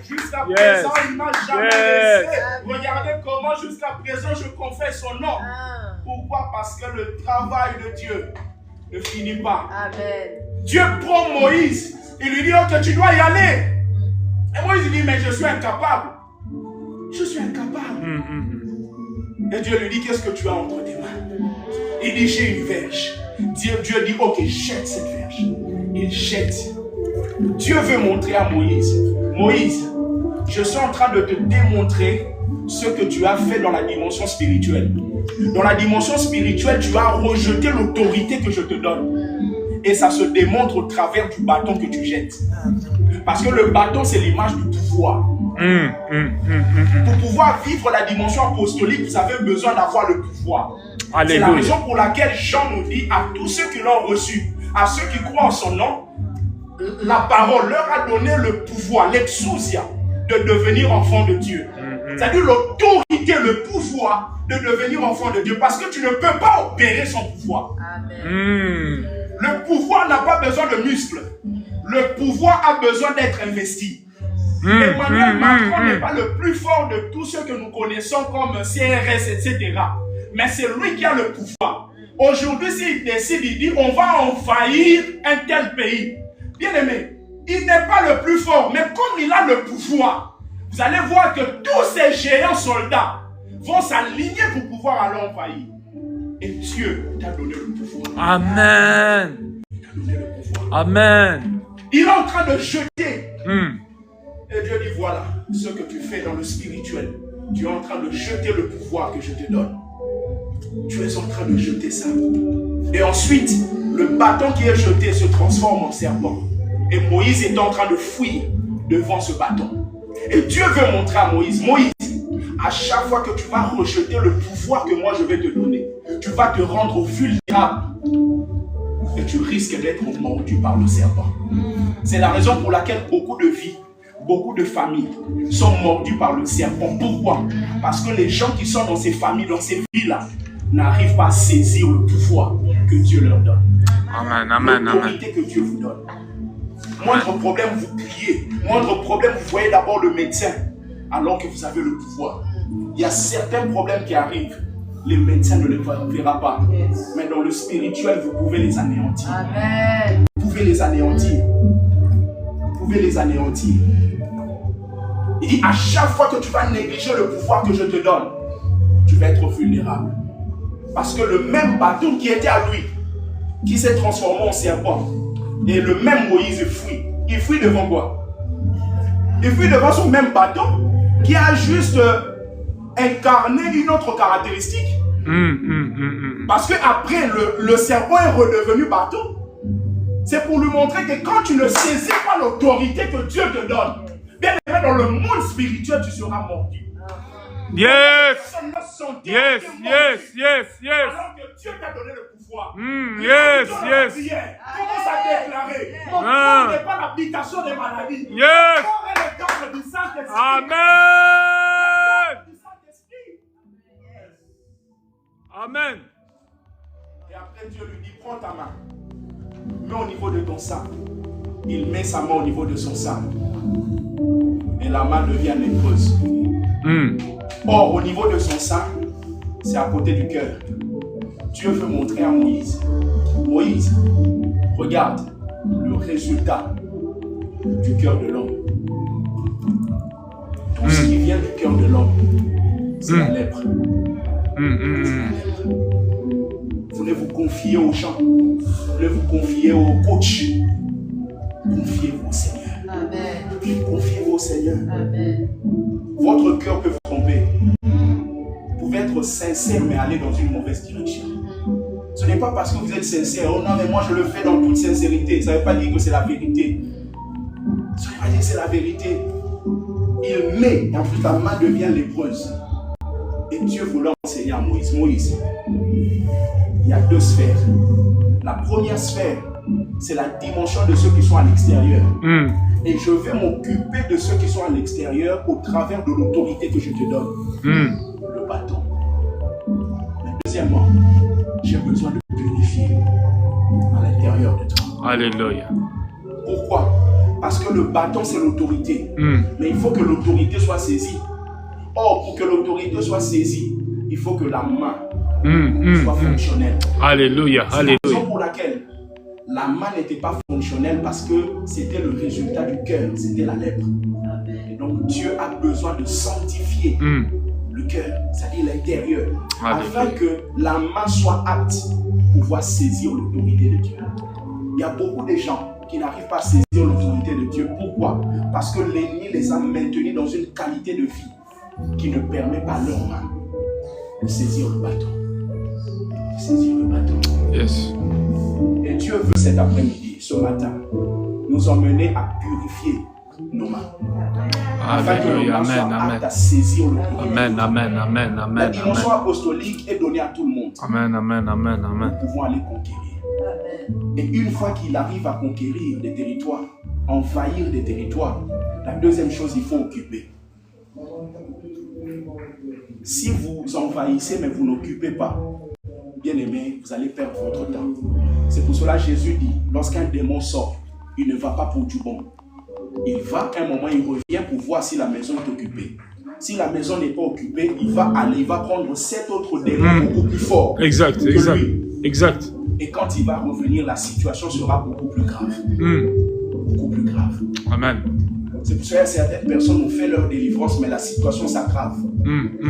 Jusqu'à présent, il ne m'a jamais laissé. Regardez comment jusqu'à présent je confesse son nom. Pourquoi? Parce que le travail de Dieu ne finit pas. Amen. Dieu prend Moïse. Il lui dit, ok, tu dois y aller. Et Moïse dit, mais je suis incapable. Je suis incapable. Et Dieu lui dit, qu'est-ce que tu as entre tes mains? Il dit, j'ai une verge. Dieu dit, ok, jette cette verge. Il jette. Dieu veut montrer à Moïse, Moïse, je suis en train de te démontrer ce que tu as fait dans la dimension spirituelle. Dans la dimension spirituelle, tu as rejeté l'autorité que je te donne. Et ça se démontre au travers du bâton que tu jettes. Parce que le bâton, c'est l'image du pouvoir. Pour pouvoir vivre la dimension apostolique, vous avez besoin d'avoir le pouvoir. C'est la raison pour laquelle Jean nous dit à tous ceux qui l'ont reçu, à ceux qui croient en son nom, la parole leur a donné le pouvoir, l'exousia, de devenir enfant de Dieu. C'est-à-dire l'autorité, le pouvoir de devenir enfant de Dieu. Parce que tu ne peux pas opérer son pouvoir. Amen. Le pouvoir n'a pas besoin de muscles. Le pouvoir a besoin d'être investi. Emmanuel Macron n'est pas le plus fort de tous ceux que nous connaissons comme CRS, etc. Mais c'est lui qui a le pouvoir. Aujourd'hui, s'il décide, il dit on va envahir un tel pays. Bien aimé, il n'est pas le plus fort, mais comme il a le pouvoir, vous allez voir que tous ces géants soldats vont s'aligner pour pouvoir aller envahir. Et Dieu t'a donné le pouvoir. Amen. Il t'a donné le pouvoir. Amen. Il est en train de jeter. Et Dieu dit, voilà ce que tu fais dans le spirituel. Tu es en train de jeter le pouvoir que je te donne. Tu es en train de jeter ça. Et ensuite, le bâton qui est jeté se transforme en serpent. Et Moïse est en train de fuir devant ce bâton. Et Dieu veut montrer à Moïse, Moïse, à chaque fois que tu vas rejeter le pouvoir que moi je vais te donner, tu vas te rendre vulnérable. Et tu risques d'être mordu par le serpent. C'est la raison pour laquelle beaucoup de vies, beaucoup de familles sont mordues par le serpent. Pourquoi? Parce que les gens qui sont dans ces familles, dans ces vies-là, n'arrivent pas à saisir le pouvoir que Dieu leur donne. Amen. L'autorité que Dieu vous donne. Moindre problème, vous criez. Moindre problème, vous voyez d'abord le médecin, alors que vous avez le pouvoir. Il y a certains problèmes qui arrivent. les médecins ne les verront pas. Mais dans le spirituel, vous pouvez les anéantir. Amen. Vous pouvez les anéantir. Vous pouvez les anéantir. Il dit, à chaque fois que tu vas négliger le pouvoir que je te donne, tu vas être vulnérable. Parce que le même bâton qui était à lui, qui s'est transformé en serpent, et le même Moïse fuit. Il fuit devant quoi? Il fuit devant son même bâton qui a juste incarné une autre caractéristique. Parce que après le serpent est redevenu bâton. C'est pour lui montrer que quand tu ne saisis pas l'autorité que Dieu te donne, bien aimé, dans le monde spirituel, tu seras mordu. Yes. Yes. Alors que Dieu t'a donné le pouvoir. Yes. Commence à déclarer. Mon corps n'est pas l'application des maladies. Yes. Mon corps est le temple du Saint-Esprit. Amen. Amen. Et après Dieu lui dit, prends ta main. Mets au niveau de ton sein. Il met sa main au niveau de son sein. Et la main devient lépreuse. Or, au niveau de son sein, c'est à côté du cœur. Dieu veut montrer à Moïse. Moïse, regarde le résultat du cœur de l'homme. Tout ce qui vient du cœur de l'homme, c'est la lèpre. Vous voulez vous confier aux gens, vous voulez vous confier au coach. Confiez-vous au Seigneur. Amen. Confiez-vous au Seigneur. Amen. Votre cœur peut vous tromper. Vous pouvez être sincère mais aller dans une mauvaise direction. Ce n'est pas parce que vous êtes sincère. Oh non, mais moi je le fais dans toute sincérité. Ça ne veut pas dire que c'est la vérité. Ça ne veut pas dire que c'est la vérité. Il met, et en plus la main devient lépreuse. Et Dieu voulait enseigner à Moïse. Moïse, il y a deux sphères. La première sphère, c'est la dimension de ceux qui sont à l'extérieur. Et je vais m'occuper de ceux qui sont à l'extérieur au travers de l'autorité que je te donne. Le bâton. Mais deuxièmement, j'ai besoin de purifier à l'intérieur de toi. Alléluia. Pourquoi? Parce que le bâton, c'est l'autorité. Mais il faut que l'autorité soit saisie. Or, pour que l'autorité soit saisie, il faut que la main soit fonctionnelle. Alléluia. C'est la raison pour laquelle la main n'était pas fonctionnelle, parce que c'était le résultat du cœur, c'était la lèpre. Et donc Dieu a besoin de sanctifier le cœur, c'est-à-dire l'intérieur, afin que la main soit apte pour pouvoir saisir l'autorité de Dieu. Il y a beaucoup de gens qui n'arrivent pas à saisir l'autorité de Dieu. Pourquoi? Parce que l'ennemi les a maintenus dans une qualité de vie qui ne permet pas à leur main de saisir le bâton. De saisir le bâton. Yes. Et Dieu veut cet après-midi, ce matin, nous emmener à purifier nos mains. Afin que nos mains soient aptes à saisir l'autorité. Amen. La dimension apostolique est donnée à tout le monde. Amen. Nous pouvons aller conquérir. Et une fois qu'il arrive à conquérir des territoires, envahir des territoires, la deuxième chose, il faut occuper. Si vous envahissez mais vous n'occupez pas, bien aimé, vous allez perdre votre temps. C'est pour cela que Jésus dit, lorsqu'un démon sort, il ne va pas pour du bon. Il va, à un moment, il revient pour voir si la maison est occupée. Si la maison n'est pas occupée, il va aller, il va prendre 7 autres démons beaucoup plus forts Exact. Et quand il va revenir, la situation sera beaucoup plus grave. Beaucoup plus grave. Amen. C'est pour cela que certaines personnes ont fait leur délivrance, mais la situation s'aggrave.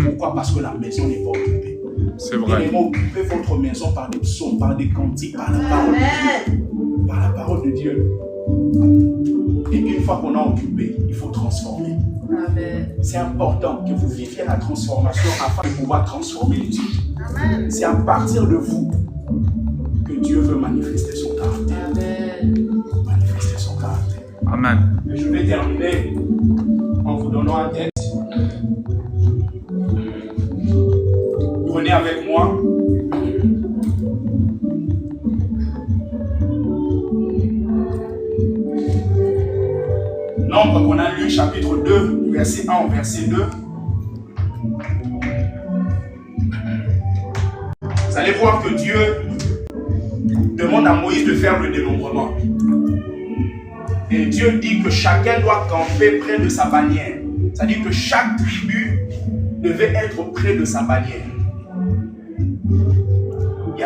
Pourquoi? Parce que la maison n'est pas occupée. C'est vrai. Occupez votre maison par des psaumes, par des cantiques, par la parole de Dieu. Par la parole de Dieu. Et une fois qu'on a occupé, il faut transformer. C'est important que vous viviez la transformation afin de pouvoir transformer les autres. C'est à partir de vous que Dieu veut manifester son caractère. Manifester son caractère. Amen. Et je vais terminer en vous donnant un texte. Prenez avec moi Nombre qu'on a lu, chapitre 2, verset 1 au verset 2. Vous allez voir que Dieu demande à Moïse de faire le dénombrement. Et Dieu dit que chacun doit camper près de sa bannière. C'est-à-dire que chaque tribu devait être près de sa bannière.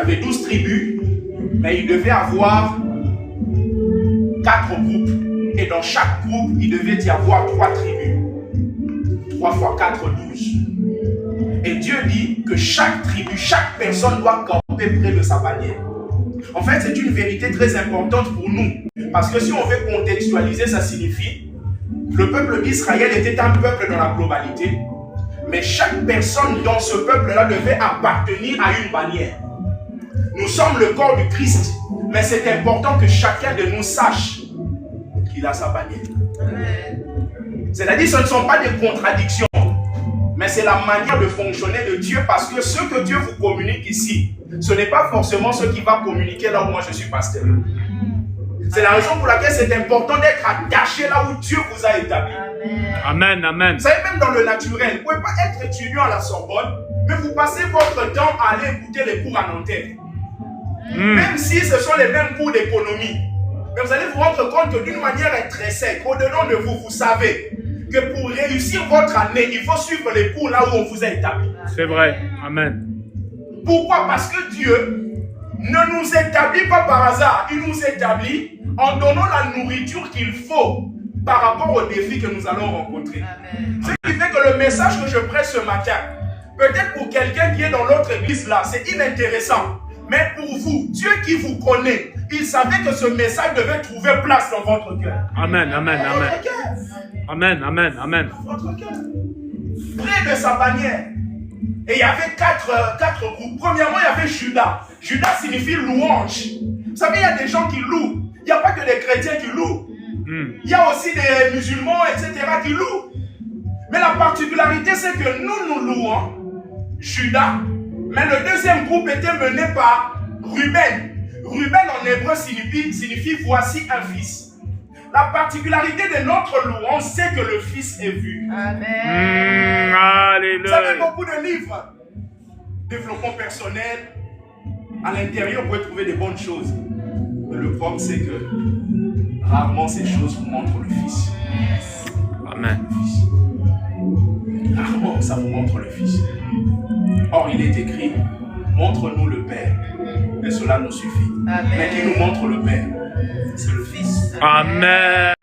avait 12 tribus, mais il devait avoir 4 groupes. Et dans chaque groupe, il devait y avoir 3 tribus. 3 fois 4, 12. Et Dieu dit que chaque tribu, chaque personne doit camper près de sa bannière. En fait, c'est une vérité très importante pour nous. Parce que si on veut contextualiser, ça signifie le peuple d'Israël était un peuple dans la globalité. Mais chaque personne dans ce peuple-là devait appartenir à une bannière. Nous sommes le corps du Christ. Mais c'est important que chacun de nous sache qu'il a sa bannière. C'est-à-dire, ce ne sont pas des contradictions, mais c'est la manière de fonctionner de Dieu, parce que ce que Dieu vous communique ici, ce n'est pas forcément ce qui va communiquer là où moi je suis pasteur. C'est la raison pour laquelle c'est important d'être attaché là où Dieu vous a établi. Amen, amen. Vous savez, même dans le naturel, vous ne pouvez pas être étudiant à la Sorbonne, mais vous passez votre temps à aller écouter les cours à Nanterre. Même si ce sont les mêmes cours d'économie. Mais vous allez vous rendre compte que d'une manière intrinsèque, au-dedans de vous, vous savez que pour réussir votre année, il faut suivre les cours là où on vous a établi. C'est vrai. Amen. Pourquoi? Parce que Dieu ne nous établit pas par hasard. Il nous établit en donnant la nourriture qu'il faut par rapport aux défis que nous allons rencontrer. Amen. Ce qui fait que le message que je prêche ce matin, peut-être pour quelqu'un qui est dans l'autre église là, c'est inintéressant. Mais pour vous, Dieu qui vous connaît, il savait que ce message devait trouver place dans votre cœur. Amen, amen, amen. Amen, amen, amen. Dans votre cœur. Près de sa bannière. Et il y avait quatre groupes. Premièrement, il y avait Judas. Judas signifie louange. Vous savez, il y a des gens qui louent. Il n'y a pas que des chrétiens qui louent. Il y a aussi des musulmans, etc. qui louent. Mais la particularité, c'est que nous louons Judas. Mais le deuxième groupe était mené par Ruben. Ruben en hébreu signifie voici un fils. La particularité de notre louange, c'est que le fils est vu. Amen. Alléluia. Vous avez beaucoup de livres. Développement personnel. À l'intérieur, vous pouvez trouver des bonnes choses. Mais le problème, c'est que rarement ces choses vous montrent le fils. Amen. Rarement ça vous montre le fils. Or, il est écrit, montre-nous le Père. Et cela nous suffit. Amen. Mais qui nous montre le Père, c'est le Fils. Amen.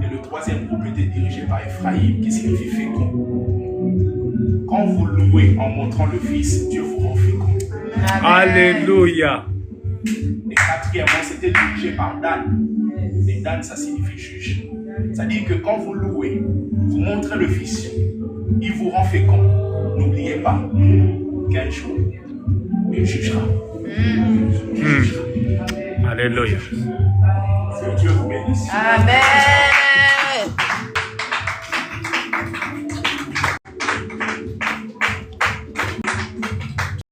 Et le troisième groupe était dirigé par Ephraïm, qui signifie fécond. Quand vous louez en montrant le Fils, Dieu vous rend fécond. Alléluia. Et quatrièmement, c'était dirigé par Dan. Et Dan, ça signifie juge. C'est-à-dire que quand vous louez, vous montrez le Fils, il vous rend fécond. N'oubliez pas qu'un jour, il jugera. Alléluia. Que Dieu vous bénisse. Amen.